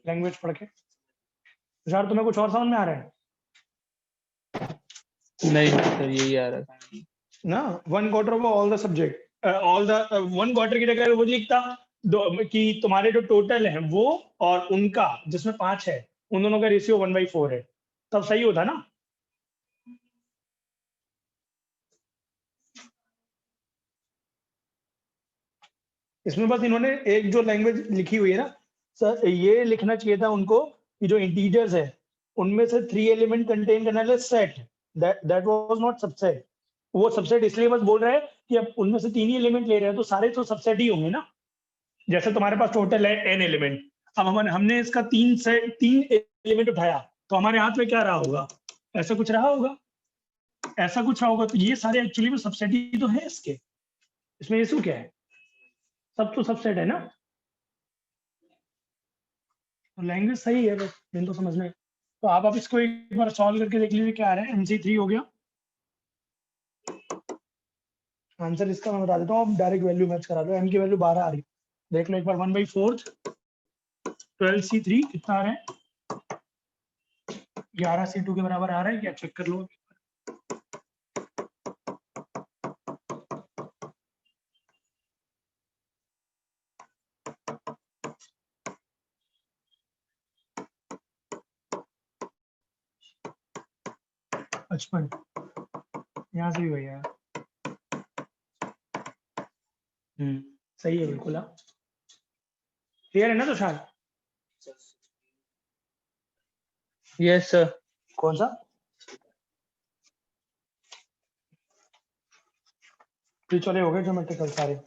लैंग्वेज पढ़ के। तुषार तुम्हें कुछ और समझ में आ रहा है नहीं सर, यही आ रहा था ना? 1/4 of all the subject, all the 1/4 की जगह वो लिखता कि तुम्हारे जो टोटल है वो और उनका जिसमें 5 है, उन दोनों का रेशियो 1/4 है, तब सही होता ना। इसमें बस इन्होंने एक जो लैंग्वेज लिखी हुई है ना सर, ये लिखना चाहिए था उनको कि जो इंटीजर्स है उनमें से 3 एलिमेंट कंटेन करने वाले set, that was not subset. वो सबसेट इसलिए बस बोल रहे हैं कि अब उनमें से 3 ही एलिमेंट ले रहे हैं तो सारे तो सबसेट ही होंगे ना। जैसे तुम्हारे पास टोटल है n एलिमेंट, अब हमने इसका 3 एलिमेंट उठाया तो हमारे हाथ में क्या रहा होगा? ऐसा कुछ रहा होगा, ऐसा कुछ रहा होगा। तो ये सारे एक्चुअली में सबसेट ही तो है इसके। इसमें इशू क्या है? सब तो सबसेट है ना। तो लैंग्वेज सही है, बस मेन तो समझना है। तो आप इसको एक बार सॉल्व करके देख लीजिए क्या आ रहा है। MC3 हो गया आंसर इसका। मैं बता देता हूँ, आप डायरेक्ट वैल्यू मैच करा लो। m की वैल्यू 12 आ रही है, देख लो एक बार। 1/4 12C3 कितना आ रहा है? 11C2 के बराबर आ रहा है क्या? चेक कर लो। बचपन यहाँ से भी भैया सही है बिल्कुल। हाँ क्लियर है ना तुषार? Yes sir. कौन सा? तो चले हो गए ज्योमेट्रिकल सारे।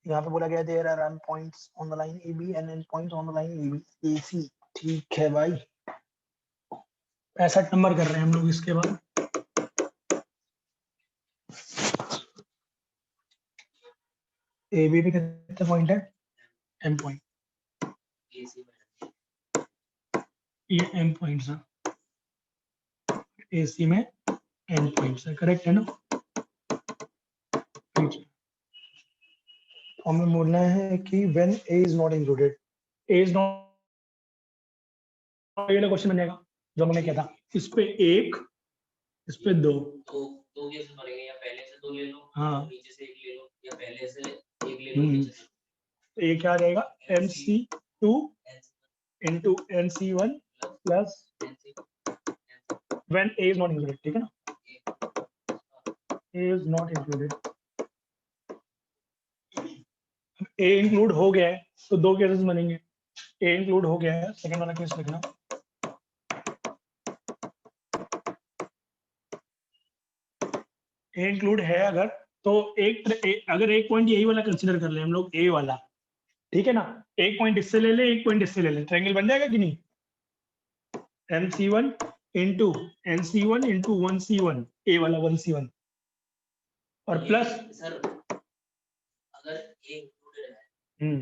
यहाँ पे बोला गया there are n points on the line AB and n points on the line AC। ठीक है भाई, 65 नंबर कर रहे हैं हम लोग इसके बाद। AB पे कितने पॉइंट है? M point. ये M पॉइंट्स है, AC में N पॉइंट्स है, करेक्ट है ना? तो हमें बोलना है कि when A is not included, A is not, ये वाला क्वेश्चन बन जाएगा जो हमने किया था। इस पे 1, इस पे 2। दो केस बनेंगे, या पहले से 2 ले लो, हाँ नीचे से 1 ले लो, या पहले से 1 ले लो नीचे से। तो ये क्या आ जाएगा? MC2 into MC1 plus when A is not included, ठीक है ना? A is not included, A include हो गया है तो 2 केसेस बनेंगे। A इंक्लूड हो गया है, सेकंड वाला केस लिखना। A इंक्लूड है अगर, तो अगर एक पॉइंट यही वाला कंसीडर कर ले हम लोग, A वाला, ठीक है ना। एक पॉइंट इससे ले ले, एक पॉइंट इससे ले ले, ट्रायंगल बन जाएगा कि नहीं? MC1 into NC1 into 1C1, A वाला 1C1 और प्लस सर अगर A इंक्लूडेड है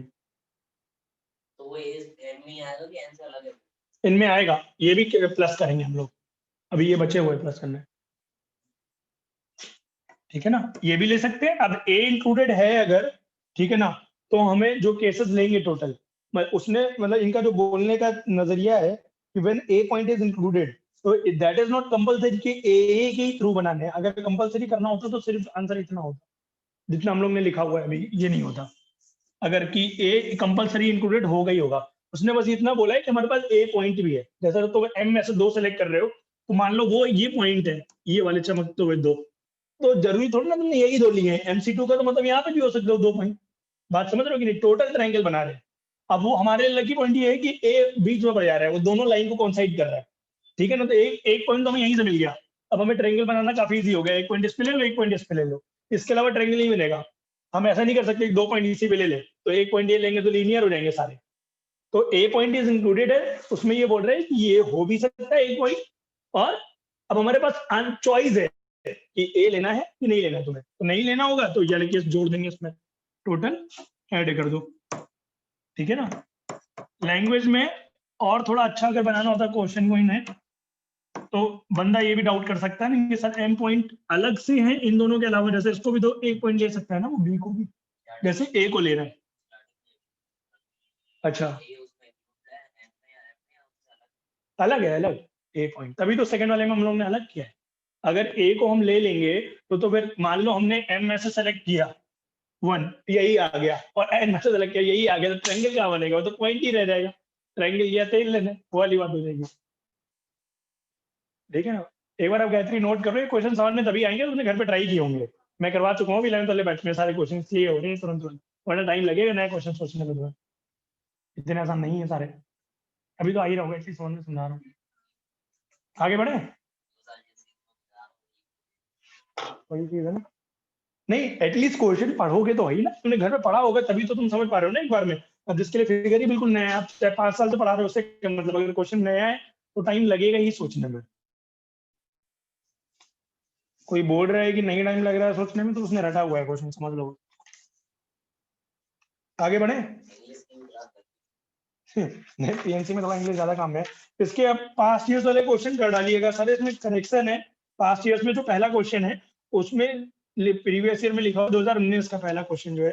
तो वो M में आएगा कि N से अलग है? इनमें आएगा, ये भी प्लस करेंगे हम लोग। अभी ये बचे हुए प्लस करने, ठीक है ना। ये भी ले सकते हैं। अब A इंक्लूडेड है अगर, ठीक है ना, तो हमें जो केसेस लेंगे टोटल, उसने मतलब इनका जो बोलने का नजरिया है कि when A point is included, तो दैट इज नॉट कंपलसरी कि A के ही थ्रू बनाने हैं। अगर कंपलसरी करना होता तो सिर्फ आंसर इतना होता। जितना हम लोग ने लिखा हुआ है अभी ये नहीं होता। अगर कि ए कंपलसरी इंक्लूडेड होगा ही होगा, उसने बस इतना बोला है कि हमारे पास ए पॉइंट भी है। जैसा तो एम में से 2 सेलेक्ट कर रहे हो, तो मान लो वो ये पॉइंट है, ये वाले चमकते हुए 2, तो जरूरी थोड़ा ना तुमने यही 2 लिए हैं। MC2 का तो मतलब यहाँ पे भी हो सकते हो 2 पॉइंट। बात समझ रहे हो कि नहीं? टोटल ट्रायंगल बना रहे हैं। अब वो हमारे लकी पॉइंट ये है कि ए बीच में पड़ जा रहा है, वो दोनों लाइन को कॉन्साइड कर रहा है, ठीक है ना? तो एक पॉइंट तो हमें यहीं से मिल गया। अब हमें ट्रायंगल बनाना काफी इजी हो गया। एक पॉइंट इस पे ले लो, एक पॉइंट इस पे ले लो, इसके अलावा ट्रायंगल नहीं मिलेगा। हम ऐसा नहीं कर सकते कि 2 पॉइंट इसी पे ले ले, तो एक पॉइंट ये लेंगे तो लीनियर हो जाएंगे सारे। तो ए पॉइंट इज इंक्लूडेड है, उसमें ये बोल रहे हैं कि ये हो भी सकता है एक पॉइंट। और अब हमारे पास चॉइस है कि ए लेना है कि नहीं लेना है। तुम्हें तो नहीं लेना होगा तो ये वाले केस जोड़ देंगे इसमें, टोटल ऐड कर दो, ठीक है ना? लैंग्वेज में और थोड़ा अच्छा अगर बनाना होता क्वेश्चन को इन्हें, तो बंदा ये भी डाउट कर सकता है ना कि सर एम पॉइंट अलग से हैं इन दोनों के अलावा, जैसे इसको भी तो एक पॉइंट ले सकता है ना वो बी को भी, जैसे ए को ले रहे हैं। अच्छा, अलग है, अलग ए पॉइंट, तभी तो सेकंड वाले में हम लोग ने अलग किया है। अगर ए को हम ले लेंगे तो फिर मान लो हमने एम में से सेलेक्ट किया 1, यही आ गया, और एन में से सेलेक्ट किया यही आ गया, तो ट्रायंगल क्या बनेगा? वो तो पॉइंट ही रह जाएगा। ट्रायंगल लिया तेल लेने, वो वाली बात हो जाएगी, ठीक है ना? एक बार आप गायत्री नोट कर लो, क्वेश्चन समझ में तभी आएंगे तुमने घर पे ट्राई किए होंगे। मैं करवा चुका हूँ 11th वाले बैच में, सारे क्वेश्चन क्लियर हो रहे हैं तुरंत तुरंत, वरना टाइम लगेगा नया क्वेश्चन सोचने में। तुम्हें इतने आसान नहीं है सारे, अभी तो आ ही रहोगे, इसी समझ में समझा रहा हूँ। आगे बढ़े, वही चीज है ना। नहीं, एटलीस्ट क्वेश्चन पढ़ोगे तो ही ना, तुमने घर में पढ़ा होगा तभी तो तुम समझ पा रहे हो ना एक बार में। अब जिसके लिए फिगर ही बिल्कुल नया है, आप चाहे 5 साल से पढ़ा रहे हो, उससे क्या मतलब? अगर क्वेश्चन नया है तो टाइम लगेगा ही सोचने में। कोई बोल रहा है कि नहीं टाइम लग रहा है सोचने में, तो उसने रटा हुआ है क्वेश्चन, समझ लो। आगे बढ़े। नहीं, पीएनसी में थोड़ा इंग्लिश ज्यादा काम है। इसके अब पास्ट ईयर्स वाले क्वेश्चन कर डालिएगा सर, इसमें करेक्शन है। पास्ट ईयर्स में जो पहला क्वेश्चन है उसमें प्रीवियस ईयर में लिखा हुआ 2019 का पहला क्वेश्चन जो है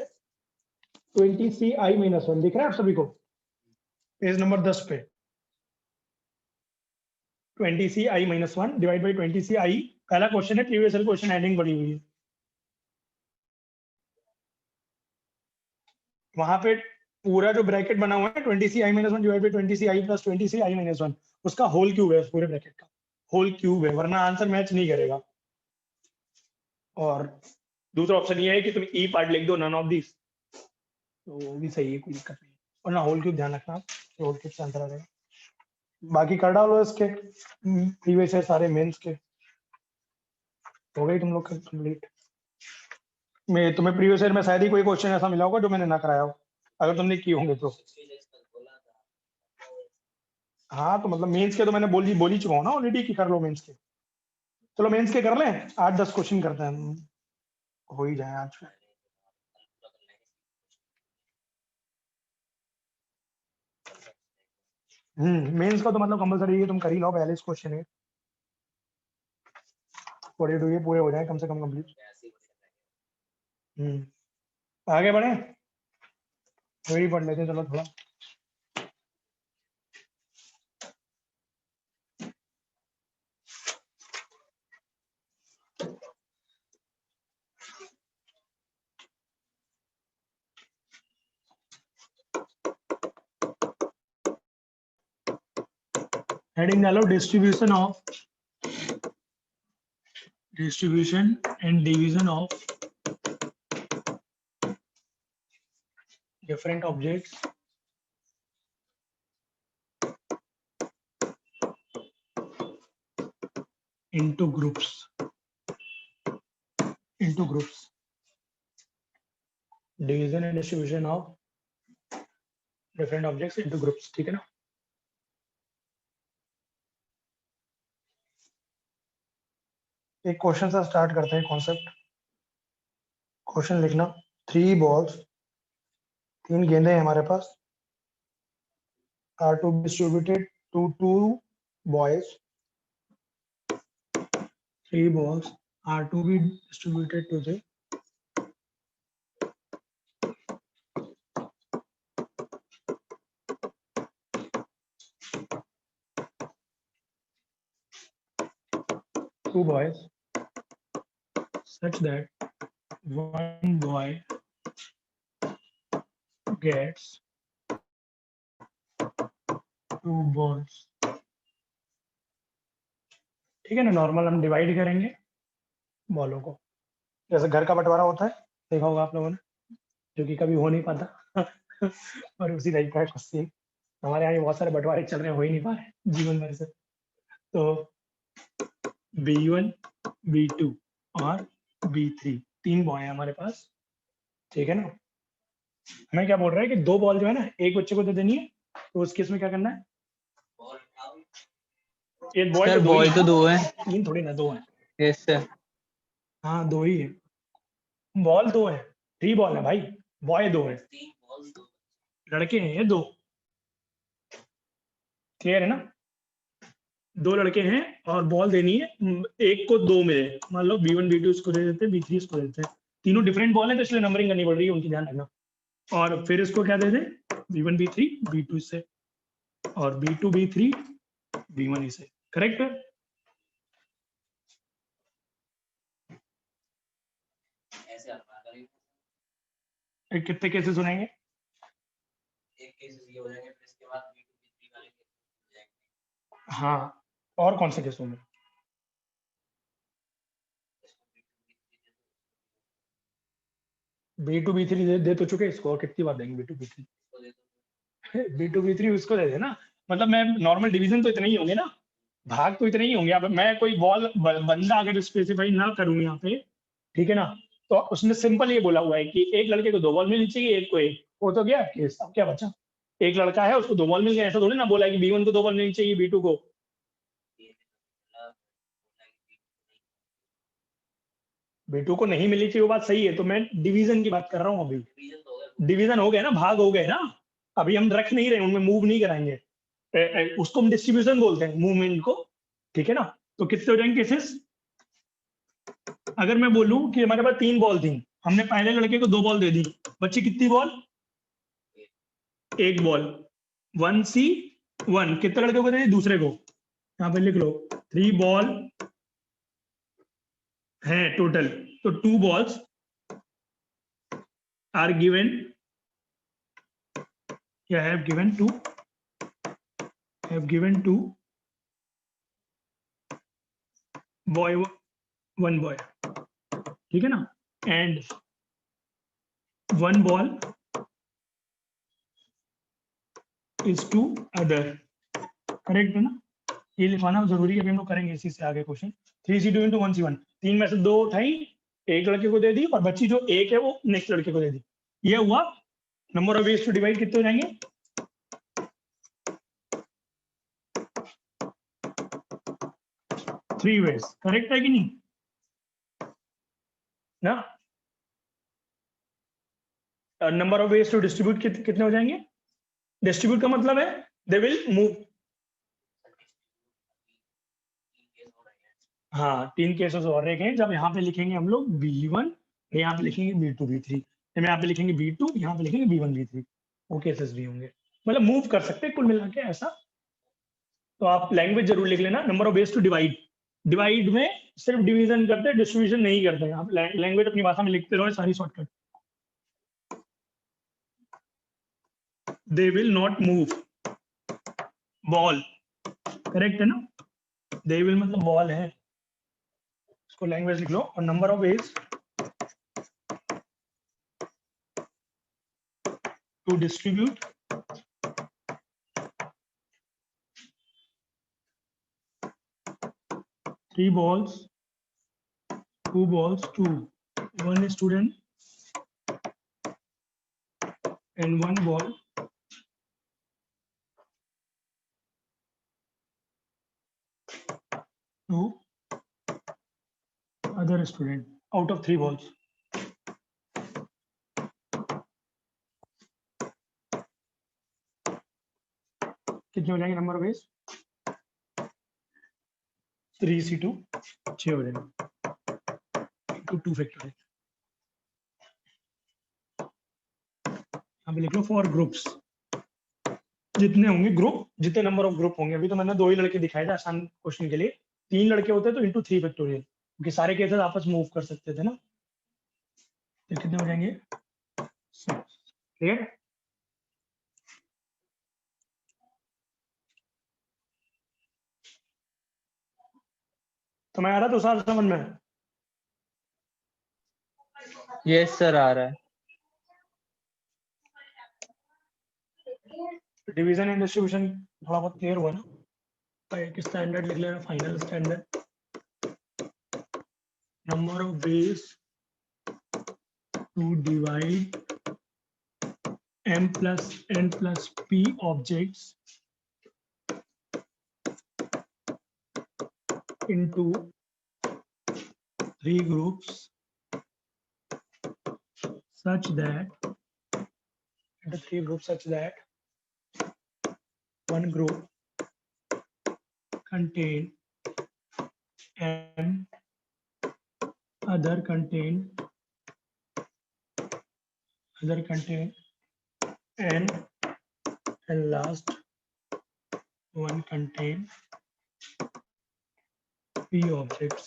20CI-1 दिख रहा है आप सभी को, पेज नंबर 10 पे। 20CI-1 डिवाइड बाई 20CI पहला क्वेश्चन है, प्रीवियस ईयर क्वेश्चन एडिंग बड़ी हुई है वहां पे। पूरा जो ब्रैकेट बना हुआ है 20CI-1 divide by 20CI plus 20CI-1, उसका होल क्यूब है, उस पूरे ब्रैकेट का होल क्यूब है, वरना आंसर मैच नहीं करेगा। और दूसरा ऑप्शन ये है कि तुम ई पार्ट लिख दो, नन ऑफ दिस, तो वो भी सही है, कोई दिक्कत नहीं। और ना होल क्यूब ध्यान रखना, होल क्यूब से आंसर आ जाएगा। बाकी कर डालो इसके प्रीवियस ईयर सारे मेंस के, हो गई तुम लोग का कंप्लीट। मैं तुम्हें प्रीवियस ईयर में शायद ही कोई क्वेश्चन ऐसा मिला होगा जो मैंने ना कराया हो, अगर तुमने किए होंगे तो। हाँ, तो मतलब मेंस के तो मैंने बोल ही चुका हूँ ना ऑलरेडी कि कर लो मेंस के। चलो मेंस के कर लें, 8-10 क्वेश्चन करते हैं, हो ही जाए आज। मेंस का तो मतलब कंपलसरी है, तुम कर ही लो, 42 क्वेश्चन है, 42 ये पूरे हो जाए कम से कम कंप्लीट। आगे बढ़े, वही पढ़ लेते हैं, चलो थोड़ा। हेडिंग डालो distribution and division of different objects into groups division and distribution of different objects into groups, ठीक है ना? एक क्वेश्चन से स्टार्ट करते हैं कॉन्सेप्ट। क्वेश्चन लिखना, 3 balls, 3 गेंदे हैं हमारे पास, are to be distributed to 2 boys. 3 balls are to be distributed to the two boys such that one boy gets 2 balls. ठीक है ना, नॉर्मल हम डिवाइड करेंगे बॉलों को, जैसे घर का बंटवारा होता है, देखा होगा आप लोगों ने, जो कि कभी हो नहीं पाता और उसी टाइप का क्वेश्चन हमारे यहाँ बहुत सारे बंटवारे चल रहे हैं, हो ही नहीं पा रहे जीवन भर से। तो B1, B2 और B3 तीन बॉय है हमारे पास, ठीक है ना। हमें क्या बोल रहा है कि 2 बॉल जो है ना एक बच्चे को दे देनी है, तो उस केस में क्या करना है, बॉल आउट, एक बॉय सर तो 2 बॉय ही तो है, 2 है। 3 थोड़ी ना, 2 है। Yes sir. हाँ 2 ही है, बॉल 2 है, 3 बॉल है भाई, बॉय 2 है, 3 बॉल 2, लड़के हैं ये 2, क्लियर है ना। 2 लड़के हैं और बॉल देनी है, एक को 2 मिले, मान लो B1 B2 इसको दे देते हैं, B3 इसको दे देते हैं, तीनों डिफरेंट बॉल है तो इसलिए नंबरिंग करनी पड़ रही है, उनकी ध्यान रखना। और फिर इसको क्या दे दे, B1 B3 B2 इससे, और B2 B3 B1 इसे, करेक्ट है। ऐसे हल्का करेंगे, कितने केसेस सुनेंगे, एक केसेस ये हो जाएंगे, फिर इसके बाद B2 B3 वाले केसेस हो जाएंगे। हाँ और कौन से केस होंगे, इसको B2 B3 दे दो, B2 B3 दे तो चुके इसको, और कितनी बार देंगे B2 B3 इसको दे दो, B2 B3 उसको दे देना, मतलब मैं नॉर्मल डिवीजन तो इतने ही होंगे ना, भाग तो इतने ही होंगे। अब मैं कोई बॉल बंदा अगर स्पेसिफाई ना करूं यहाँ पे, ठीक है ना, तो उसने सिंपल ये बोला हुआ है कि एक लड़के को 2 बॉल मिलनी चाहिए, एक को 1, वो तो गया केस। अब क्या बचा, एक लड़का है उसको 2 बॉल मिल गया, ऐसा थोड़ी ना बोला है कि B1 को 2 बॉल मिलनी चाहिए B2 को, ये मतलब B2 को नहीं मिलनी चाहिए, वो बात सही है, तो मैं डिवीजन की बात कर रहा हूँ अभी। डिवीजन तो हो गया, डिवीजन हो गया ना, भाग हो गए ना, अभी हम रख नहीं रहे, उनमें मूव नहीं कराएंगे, उसको हम डिस्ट्रीब्यूशन बोलते हैं, मूवमेंट को, ठीक है ना। तो कितने हो जाएंगे केसेस, अगर मैं बोलूं कि हमारे पास 3 बॉल थी, हमने पहले लड़के को 2 बॉल दे दी, बच्ची कितनी बॉल, 1 बॉल, 1C1, कितने लड़के को दे दी, दूसरे को, यहाँ पे लिख लो 3 बॉल है टोटल, तो 2 बॉल्स आर गिवन, या have given to boy, 1 boy, ठीक है ना, and 1 ball is to other, correct है ना। ये लिखवाना जरूरी है, अभी हम लोग करेंगे इसी से आगे क्वेश्चन। 3C2 into 1C1, 3 में से 2 उठाई, एक लड़के को दे दी, और बच्ची जो 1 है वो नेक्स्ट लड़के को दे दी, ये हुआ। Number of ways to divide कितने हो जाएंगे, 3 वेज, करेक्ट है कि नहीं ना। Number of ways to distribute कितने हो जाएंगे, डिस्ट्रीब्यूट का मतलब है दे विल मूव, हाँ 3 केसेस और रह गए, जब यहाँ पे लिखेंगे हम लोग B1, यहाँ पे लिखेंगे B2 B3, यहाँ पे लिखेंगे B2, यहाँ पे लिखेंगे B1 B3, वो केसेस भी होंगे, मतलब मूव कर सकते हैं कुल मिला के ऐसा। तो आप लैंग्वेज जरूर लिख लेना, number of ways to divide, divide में सिर्फ डिवीजन करते हैं, डिस्ट्रीब्यूशन नहीं करते। आप लैंग्वेज अपनी भाषा में लिखते रहो, सारी shortcut. They will not move ball, correct है ना, दे विल मतलब बॉल है, इसको लैंग्वेज लिख लो। और number of ways to distribute, three balls, 2 balls, 2, 1 student and 1 ball to other student out of 3 balls. कितने हो जाएंगे नंबर ऑफ वेज, 3C2, 6 हो जाएंगे, 2 फैक्टोरियल। यहाँ पे लिख लो फॉर ग्रुप्स, जितने होंगे ग्रुप, जितने नंबर ऑफ ग्रुप होंगे। अभी तो मैंने 2 ही लड़के दिखाए थे आसान क्वेश्चन के लिए, 3 लड़के होते तो इंटू 3 फैक्टोरियल, क्योंकि सारे केसेस आपस में मूव कर सकते थे ना। तो कितने हो जाएंगे 6। क्लियर? तो मैं आ रहा तो सार समझ में? यस सर आ रहा है। डिवीजन एंड डिस्ट्रीब्यूशन थोड़ा बहुत क्लियर हुआ ना? तो एक स्टैंडर्ड लिख लेना, final standard. Number of ways to divide m plus n plus p objects into 3 groups such that one group contain m, other contain n, and last one contain p objects.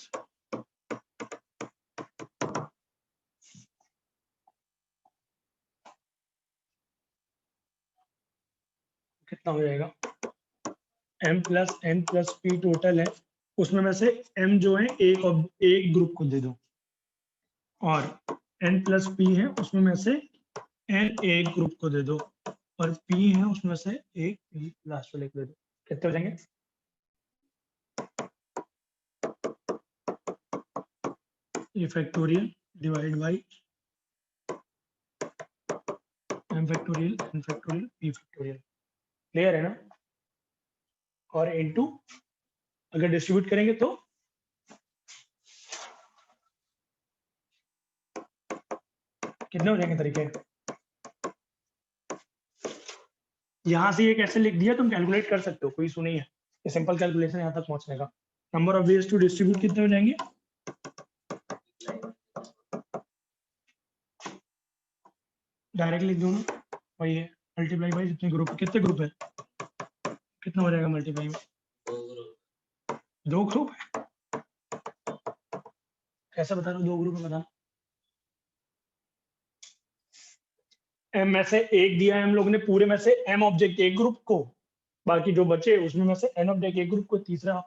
कितना हो जाएगा? m plus n plus p total है, उसमें में से m जो है एक ग्रुप को दे दो, और n plus p है उसमें में से n एक ग्रुप को दे दो, और p है उसमें से एक p लास्ट वाले को दे दो। कितने हो जाएंगे? ये factorial divide by m factorial n factorial p factorial. Clear है ना? और इनटू अगर डिस्ट्रीब्यूट करेंगे तो कितने हो जाएंगे तरीके? यहां से ये कैसे लिख दिया तुम कैलकुलेट कर सकते हो, कोई इशू नहीं है, ये सिंपल कैलकुलेशन यहां तक पहुंचने का। Number of ways to distribute कितने हो जाएंगे? डायरेक्ट लिख दो ना, वही है मल्टीप्लाई बाई जितने ग्रुप, कितने ग्रुप है, कितना हो जाएगा मल्टीप्लाई में? 2 ग्रुप है। कैसे बता रहा हूँ 2 ग्रुप है, बता। m में से एक दिया है हम लोग ने, पूरे में से m ऑब्जेक्ट एक ग्रुप को, बाकी जो बचे उसमें में से n ऑब्जेक्ट एक ग्रुप को, तीसरा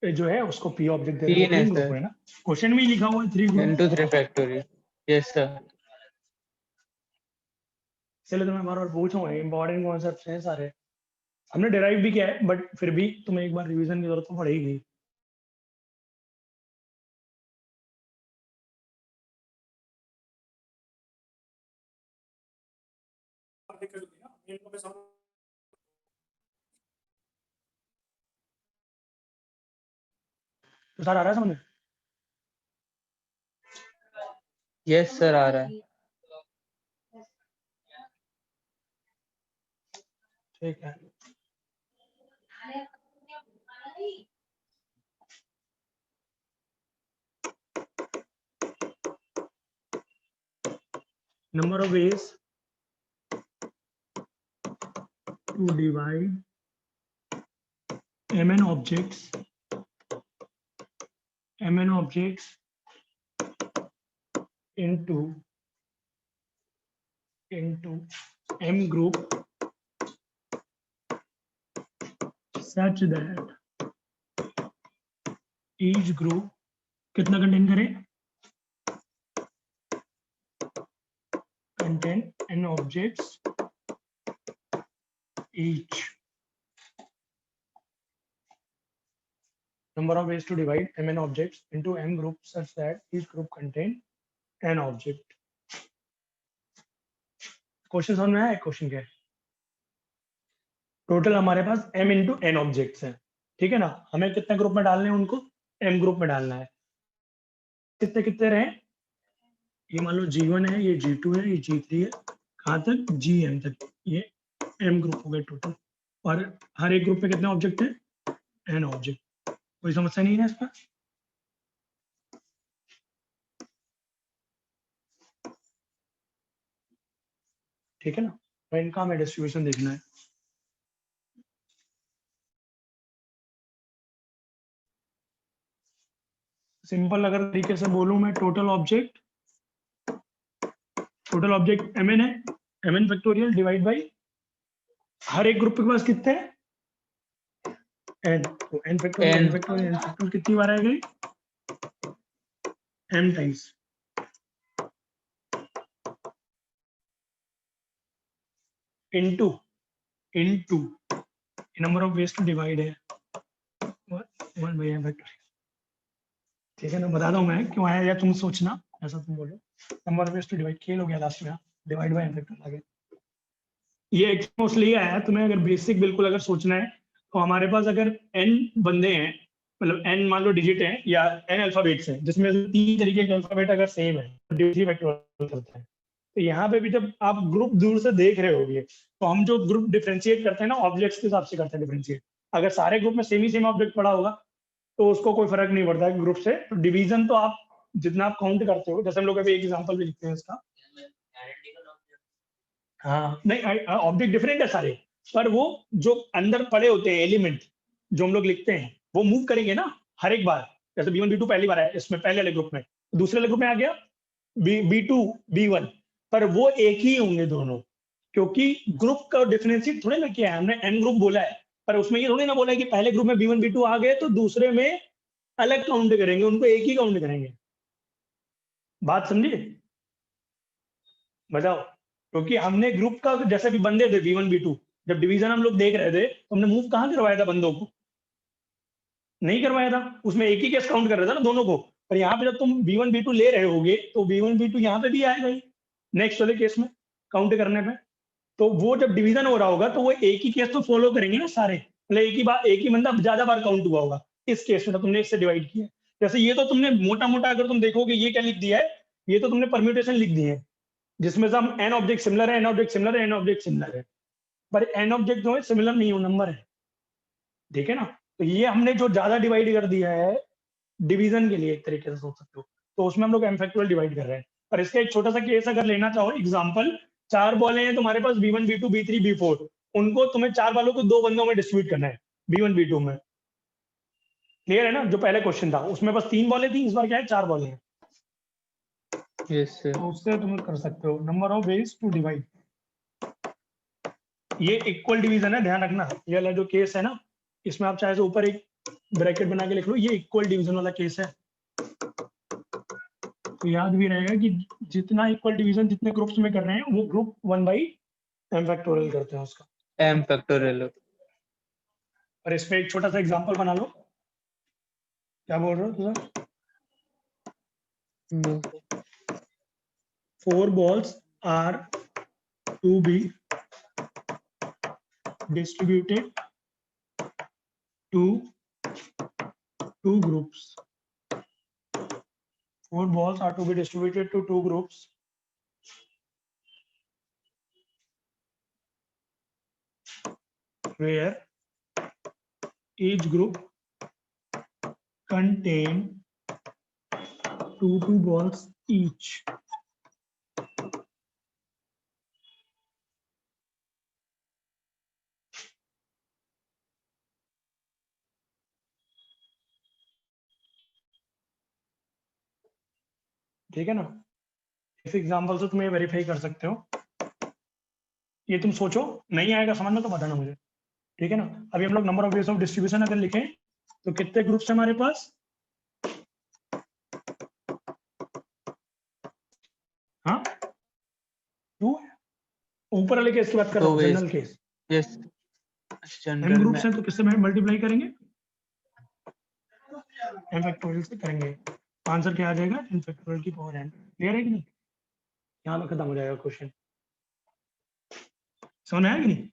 जो है उसको p ऑब्जेक्ट दे रहे हैं, 3 ग्रुप है ना, क्वेश्चन में ही लिखा हुआ है 3 group. into 3 factorial. Yes sir. चलो तो मैं बार बार पूछूंगा, इंपॉर्टेंट कॉन्सेप्ट्स हैं सारे, हमने डिराइव भी किया है, बट फिर भी तुम्हें एक बार रिवीजन की जरूरत तो पड़ेगी। तो सर आ रहा है समझ में? यस सर आ रहा है। ठीक है, number of ways to divide mn objects into m group such that each group कितना कंटेन करे? contain n objects each. Number of ways to divide mn objects into m groups such that each group contain n object. Question समझ में आया? क्वेश्चन क्या है? टोटल हमारे पास m इंटू n ऑब्जेक्ट्स हैं, ठीक है ना, हमें कितने ग्रुप में डालने हैं उनको? m ग्रुप में डालना है। कितने कितने रहे? ये मान लो G1 है, ये G2 है, ये G3 है, कहाँ तक? Gm तक, ये m ग्रुप हो गए टोटल। और हर एक ग्रुप में कितने ऑब्जेक्ट है? n object. कोई समस्या नहीं है इसका? ठीक है ना, तो इनका हमें डिस्ट्रीब्यूशन देखना है। सिंपल अगर तरीके से बोलूं मैं, total object total object mn है, mn factorial divide by her एक ग्रुप के पास कितने हैं n, तो n फैक्टोरियल N. कितनी बार आएगी m times into number of ways to divide है 1 बाई m फैक्टोरियल। ठीक है ना, बताता हूँ मैं क्यों आया, या तुम सोचना ऐसा तुम बोलो। Number of ways to divide खेल हो गया लास्ट में, डिवाइड बाई m फैक्टोरियल आ गया। ये मोस्टली आया तुम्हें, अगर बेसिक बिल्कुल अगर सोचना है तो हमारे पास अगर n बंदे हैं, मतलब n मान लो डिजिट है या n अल्फाबेट्स हैं, जिसमें से 3 तरीके के अल्फाबेट अगर सेम है तो डिविजन फैक्टोरियल करते हैं। तो यहाँ पे भी जब आप ग्रुप दूर से देख रहे होगे तो हम जो ग्रुप डिफरेंशिएट करते हैं ना ऑब्जेक्ट्स के हिसाब से करते हैं डिफरेंशिएट। अगर सारे ग्रुप में सेम ऑब्जेक्ट पड़ा होगा तो उसको कोई फर्क नहीं पड़ता है ग्रुप से। तो डिवीजन तो आप जितना आप काउंट करते हो, जैसे हम लोग अभी एक एग्जांपल भी लिखते हैं इसका। Identical object. हाँ नहीं, ऑब्जेक्ट डिफरेंट है सारे, पर वो जो अंदर पड़े होते हैं एलिमेंट जो हम लोग लिखते हैं वो मूव करेंगे ना हर एक बार। जैसे B1 B2 पहली बार आया इसमें पहले वाले ग्रुप में, दूसरे वाले ग्रुप में आ गया B2 B1, पर वो एक ही होंगे दोनों, क्योंकि ग्रुप का डिफरेंशिएट थोड़ी ना किया है हमने, n ग्रुप बोला है, पर उसमें ये थोड़ी ना बोला है कि पहले ग्रुप में B1 B2 आ गए तो दूसरे में अलग काउंट करेंगे, उनको एक ही काउंट करेंगे। बात समझिए, बताओ। क्योंकि हमने ग्रुप का जैसे भी बंदे थे B1 B2, जब डिवीजन हम लोग देख रहे थे तो हमने मूव कहाँ करवाया था बंदों को, नहीं करवाया था, उसमें एक ही केस काउंट कर रहा था ना दोनों को। पर यहाँ पे जब तुम B1 B2 ले रहे होगे तो B1 B2 यहाँ पे भी आएगा ही नेक्स्ट वाले केस में काउंट करने पे। तो वो जब डिवीजन हो रहा होगा तो वो एक ही केस तो फॉलो करेंगे ना सारे, मतलब एक ही बार एक ही बंदा ज्यादा बार काउंट हुआ होगा इस केस में, तो तुमने इससे डिवाइड किया। जैसे ये तो तुमने मोटा मोटा अगर तुम देखोगे ये क्या लिख दिया है, ये तो तुमने परम्यूटेशन लिख दी है जिसमें से हम n ऑब्जेक्ट सिमिलर है, n ऑब्जेक्ट सिमिलर है, n ऑब्जेक्ट सिमिलर है, पर n ऑब्जेक्ट जो है सिमिलर नहीं हो नंबर है। ठीक है ना, तो ये हमने जो ज्यादा डिवाइड कर दिया है डिवीजन के लिए एक तरीके से सोच सकते हो, तो उसमें हम लोग m फैक्टोरियल डिवाइड कर रहे हैं। पर इसका एक छोटा सा केस अगर लेना चाहो एग्जांपल, 4 बॉलें हैं तुम्हारे पास B1 B2 B3 B4, उनको तुम्हें 4 बॉलों को 2 बंदों में डिस्ट्रीब्यूट करना है B1 B2 में। क्लियर है ना, जो पहले क्वेश्चन था उसमें बस 3 बॉलें थी, इस बार क्या है 4 बॉलें हैं। Yes sir. तो उससे तुम कर सकते हो number of ways to divide. ये इक्वल डिवीजन है, ध्यान रखना। ये वाला जो केस है ना, इसमें आप चाहे तो ऊपर एक ब्रैकेट बना के लिख लो, ये इक्वल डिवीजन वाला केस है। तो याद भी रहेगा कि जितना इक्वल डिवीजन जितने ग्रुप्स में कर रहे हैं वो ग्रुप 1 बाई m फैक्टोरियल करते हैं उसका। M factorial. और इस पे एक छोटा सा एग्जांपल बना लो। क्या बोल रहे हो sir? No. 4 balls are to be distributed to 2 groups. 4 balls are to be distributed to 2 groups. Where each group contain 2 balls each. ठीक है ना, इस एग्जांपल से तुम ये वेरीफाई कर सकते हो। ये तुम सोचो, नहीं आएगा समझ में तो बताना मुझे। ठीक है ना, अभी हम लोग number of ways of distribution अगर लिखें तो कितने ग्रुप्स हैं हमारे पास? हाँ 2। ऊपर वाले केस की बात कर रहा हूँ, 2 ways. General case. Yes. m General groups में हैं तो किससे मल्टीप्लाई करेंगे? m फैक्टोरियल से करेंगे। आंसर क्या आ जाएगा? m फैक्टोरियल की पावर n। क्लियर है कि नहीं? यहाँ पे खत्म हो जाएगा क्वेश्चन। समझ आया कि नहीं?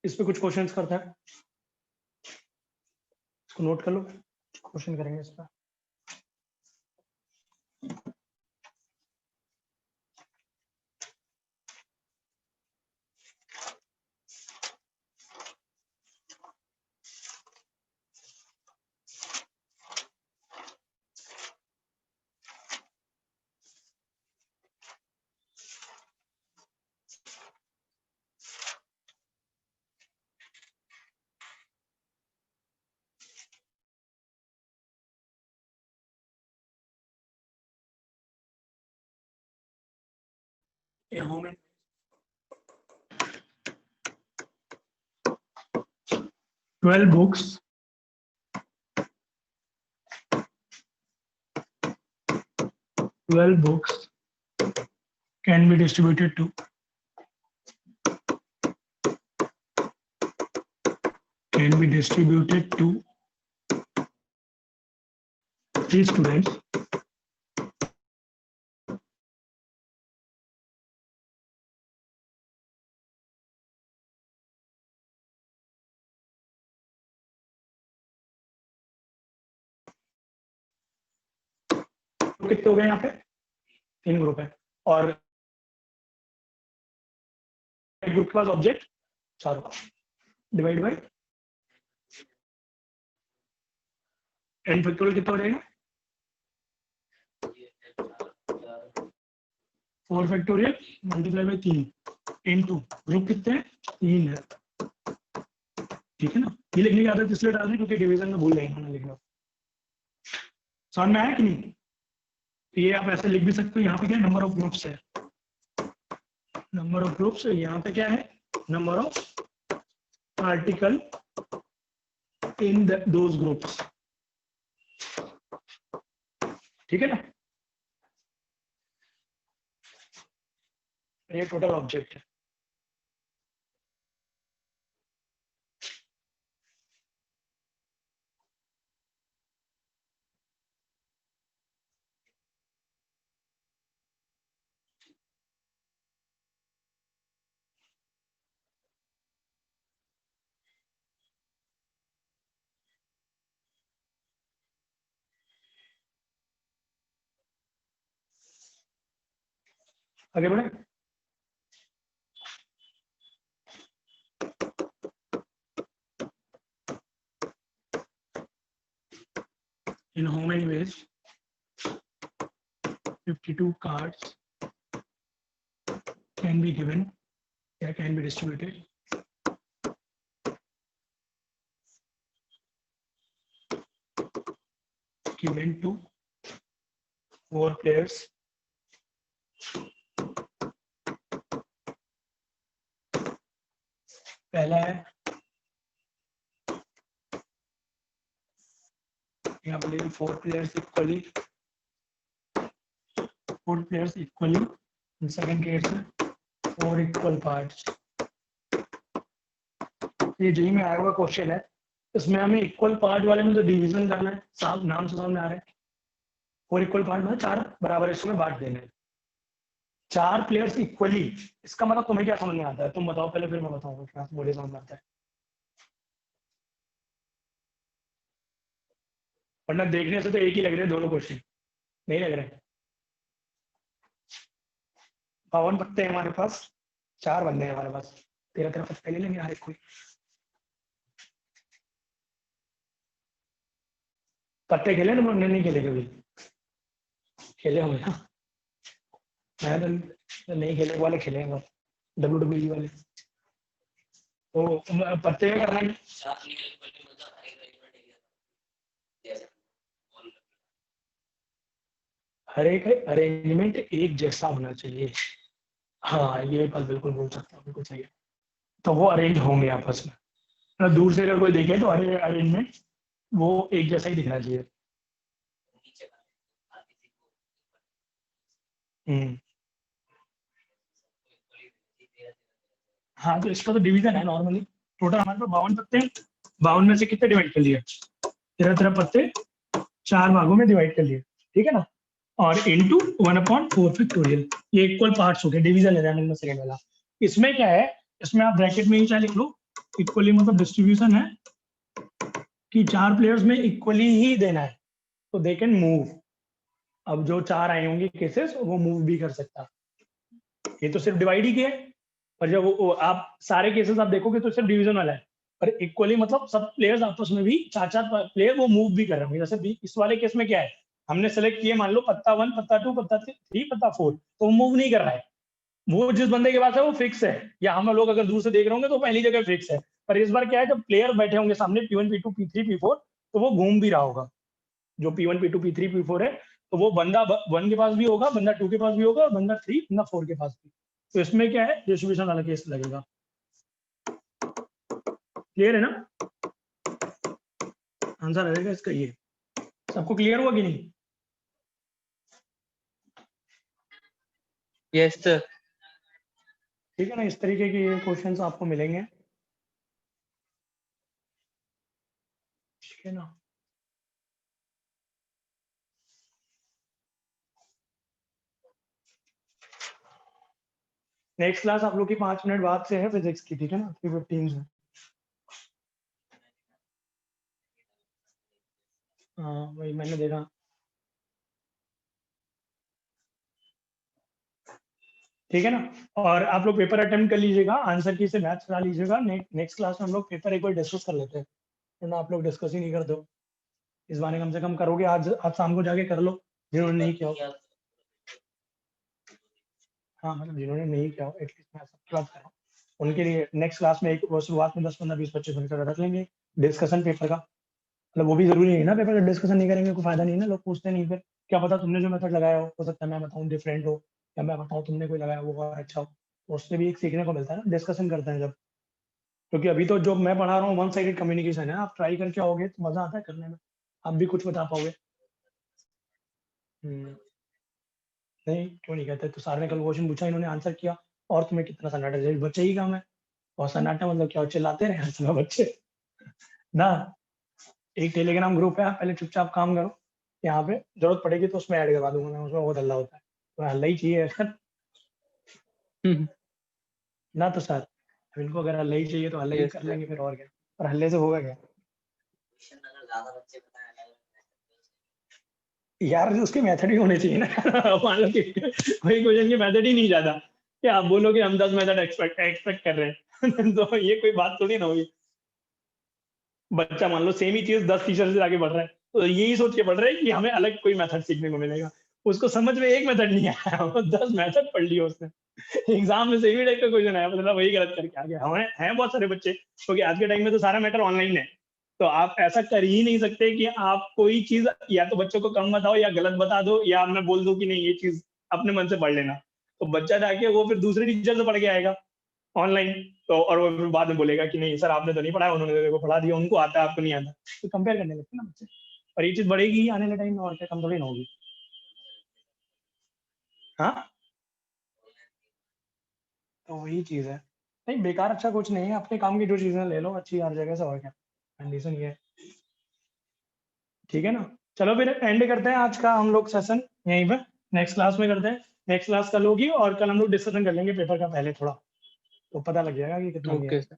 इस पे कुछ क्वेश्चंस करते हैं, इसको नोट कर लो, क्वेश्चन करेंगे इस पर। in home and 12 books can be distributed to three students तो कितने हो गए यहाँ पे 3 ग्रुप है और एक ग्रुप के पास object 4 divide by n factorial कितना हो जाएगा 4 factorial multiply by 3 into group कितने हैं 3 है, ठीक है ना। ये लिखने की आदत इसलिए डाल दी क्योंकि डिवीजन में भूल जाएंगे ना लिखना। समझ में आया कि नहीं? तो ये आप ऐसे लिख भी सकते हो। यहाँ पे क्या नंबर ऑफ ग्रुप्स है, नंबर ऑफ ग्रुप्स। यहाँ पे क्या है number of article in those groups, ठीक है ना। ये टोटल ऑब्जेक्ट है। आगे बढ़े। In how many ways 52 cards can be given, can be distributed given to 4 players पहला है यहाँ पे 4 players equally, 4 players equally, second case है 4 equal parts। ये जेई में आया हुआ क्वेश्चन है, इसमें हमें इक्वल पार्ट वाले में तो डिवीजन करना है, साफ नाम से सामने आ रहा है। 4 इक्वल पार्ट में 4 बराबर हिस्सों में बांट देने हैं। 4 प्लेयर्स इक्वली, इसका मतलब तुम्हें क्या समझ में आता है? तुम बताओ पहले, फिर मैं बताऊंगा क्या बोले समझ में आता है। वरना देखने से तो एक ही लग रहे हैं दोनों क्वेश्चन, नहीं लग रहे। 52 पत्ते हैं हमारे पास, 4 बंदे हैं हमारे पास, 13 पत्ते ले लेंगे हर एक कोई। पत्ते खेले ना? नहीं खेले कभी? खेले होंगे ना? मैं तो नहीं खेले, वाले खेले हैं WWE वाले। तो पत्ते क्या करना है? हर एक अरेंजमेंट एक जैसा होना चाहिए। हाँ ये बात बिल्कुल बोल सकता हूँ, बिल्कुल सही है। तो वो अरेंज होंगे आपस में, मतलब दूर से अगर कोई देखे तो अरेंजमेंट वो एक जैसा ही दिखना चाहिए। हाँ तो इसका तो डिवीजन है नॉर्मली। टोटल हमारे पास 52 पत्ते हैं, 52 में से कितने डिवाइड कर लिए? 13 पत्ते 4 भागों में डिवाइड कर लिए, ठीक है ना। और इंटू 1/4 फैक्टोरियल, ये इक्वल पार्ट्स हो गए, डिवीजन है में सेकंड वाला। इसमें क्या है, इसमें आप ब्रैकेट में ही क्या लिख लो, इक्वली मतलब डिस्ट्रीब्यूशन है कि 4 प्लेयर्स में इक्वली ही देना है, तो दे कैन मूव। अब जो 4 आए होंगे केसेस वो मूव भी कर सकता। ये तो सिर्फ डिवाइड ही किया है, पर जब वो आप सारे केसेस आप देखोगे तो सिर्फ डिवीजन वाला है। पर इक्वली मतलब सब प्लेयर्स आपस में भी 4 प्लेयर वो मूव भी कर रहे हैं। जैसे इस वाले केस में क्या है, हमने सेलेक्ट किए मान लो पत्ता 1, पत्ता 2, पत्ता 3, पत्ता 4, तो वो मूव नहीं कर रहा है। वो जिस बंदे के पास है वो फिक्स है, या हम लोग अगर दूर से देख रहे होंगे तो पहली जगह फिक्स है। पर इस बार क्या है, जब प्लेयर बैठे होंगे सामने P1, P2, P3, P4, तो वो घूम भी रहा होगा। जो P1, P2, P3, P4 है, तो वो बंदा 1 के पास भी होगा, बंदा 2 के पास भी होगा, और बंदा 3, बंदा 4 के पास भी। तो इसमें क्या है, डिस्ट्रीब्यूशन वाला केस लगेगा। क्लियर है ना? आंसर रहेगा इसका ये। सबको क्लियर हुआ कि नहीं? Yes sir. ठीक है ना, इस तरीके के ये क्वेश्चंस आपको मिलेंगे। ठीक है ना? नेक्स्ट क्लास आप लोग की 5 मिनट बाद से है फिजिक्स की, ठीक है ना, 3:15 से। हाँ वही मैंने देखा। ठीक है ना? और आप लोग पेपर अटेम्प्ट कर लीजिएगा, आंसर की से मैथ्स करा लीजिएगा। नेक्स्ट क्लास में हम लोग पेपर एक बार डिस्कस कर लेते हैं, वरना आप लोग डिस्कस ही नहीं करते हो। इस बार कम से कम करोगे, आज शाम को जाके कर लो जिन्होंने नहीं किया हो। हाँ मतलब जिन्होंने नहीं किया हो एटलीस्ट मैं सबकी बात कर रहा हूँ, उनके लिए नेक्स्ट क्लास में एक शुरुआत में 10, 15, 20 बच्चे बनकर रख लेंगे डिस्कशन पेपर का। मतलब वो भी जरूरी नहीं है ना, पेपर का डिस्कशन नहीं करेंगे कोई फायदा नहीं ना, लोग पूछते नहीं, फिर क्या पता तुमने जो मेथड लगाया हो सकता है मैं बताऊँ डिफरेंट हो, या मैं बताऊँ तुमने कोई लगाया वो और अच्छा हो, तो उससे भी एक सीखने को मिलता है ना, डिस्कशन करते हैं जब। क्योंकि अभी तो जो मैं पढ़ा रहा हूँ वन साइडेड कम्युनिकेशन है, आप ट्राई करके आओगे तो मजा आता है करने में, आप भी कुछ बता पाओगे। नहीं क्यों नहीं कहते, तो सर ने कल क्वेश्चन पूछा, इन्होंने आंसर किया और तुम्हें कितना सन्नाटा चाहिए, बच्चे ही काम है। और सन्नाटा मतलब क्या, चिल्लाते रहे हर समय बच्चे ना। एक टेलीग्राम ग्रुप है, आप पहले चुपचाप काम करो, यहाँ पे जरूरत पड़ेगी तो उसमें ऐड करवा दूंगा मैं, उसमें बहुत हल्ला होता है, तो हल्ला ही चाहिए अगर ना। तो सर अब इनको अगर हल्ला ही चाहिए तो हल्ला ही Yes, कर sir. लेंगे, फिर और क्या, और हल्ले से होगा क्या अगर ज्यादा बच्चे बताएं अलग यार, उसके मेथड भी होने चाहिए ना मान लो कि वही क्वेश्चन के मेथड ही नहीं ज्यादा, कि आप बोलोगे हम 10 मेथड एक्सपेक्ट कर रहे हैं तो ये कोई बात थोड़ी ना होगी। बच्चा मान लो सेम ही चीज 10 टीचर से आगे बढ़ रहा है, तो यही सोच के बढ़ रहा है कि हमें अलग कोई मेथड सीखने को मिलेगा, उसको समझ में एक मेथड नहीं आया, वो 10 मेथड पढ़ लिया उसने, एग्जाम में सेम ही टाइप का क्वेश्चन आया, मतलब वही गलत करके आ गया। हमें हैं बहुत सारे बच्चे, क्योंकि आज के टाइम में तो सारा मैटर ऑनलाइन है, तो आप ऐसा कर ही नहीं सकते कि आप कोई चीज या तो बच्चों को कम बताओ या गलत बता दो, या मैं बोल दूं कि नहीं ये चीज अपने मन से पढ़ लेना, तो बच्चा जाके वो फिर दूसरे टीचर से पढ़ के आएगा ऑनलाइन, तो और वो फिर बाद में बोलेगा कि नहीं सर आपने तो नहीं पढ़ाया, उन्होंने तो देखो पढ़ा दिया, उनको आता है आपको नहीं आता, तो कंपेयर करने लगते हैं ना बच्चे, और ये चीज बढ़ेगी ही आने वाले टाइम में, और क्या, कम थोड़ी ना होगी। हाँ तो वही चीज है, नहीं बेकार अच्छा कुछ नहीं है, अपने काम की जो चीजें ले लो अच्छी हर जगह से, और क्या कंडीशन ये है। ठीक है ना, चलो फिर एंड करते हैं आज का हम लोग सेशन यहीं पे, नेक्स्ट क्लास में करते हैं। नेक्स्ट क्लास कल होगी और कल हम लोग डिस्कशन कर लेंगे पेपर का पहले थोड़ा, तो पता लग जाएगा कि कितना Okay, sir.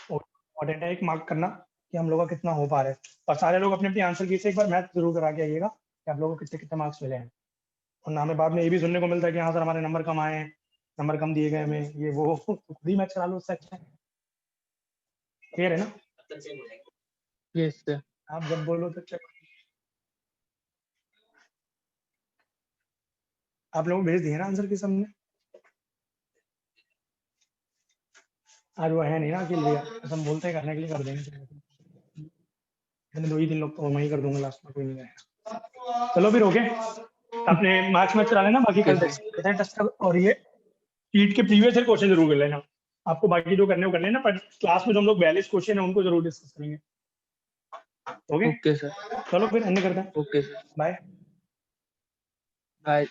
इम्पोर्टेंट है, एक मार्क करना कि हम लोग का कितना हो पा रहा है, और सारे लोग अपने अपने आंसर की से एक बार मैथ जरूर करा के आइएगा कि आप लोगों को कितने कितने मार्क्स मिले हैं, और हमें बाद में ये भी सुनने को मिलता है कि हाँ सर हमारे नंबर कम आए हैं, नंबर कम दिए गए हमें, ये वो तो खुद ही मैच करा लो उससे अच्छा है। क्लियर है ना? तक से बोलेंगे Yes, sir. आप जब बोलो तो चेक, आप लोगों को भेज दिए ना आंसर की सबने, आज वो है नहीं ना अकेले भैया, बस हम बोलते हैं करने के लिए कर देंगे, मैंने 2 ही 3 लोग तो मैं ही कर दूंगा, लास्ट में कोई नहीं आएगा। चलो फिर ओके, अपने मार्क्स में चला लेना, बाकी कल देखते हैं टेस्ट। और ये शीट के प्रीवियस ईयर क्वेश्चन जरूर कर लेना, आपको बाकी जो करने को कर लेना, पर क्लास में जो हम लोग 42 क्वेश्चन है उनको जरूर डिस्कस करेंगे। Okay Okay, sir. चलो फिर एंड करते हैं, Okay, sir. बाय। Bye.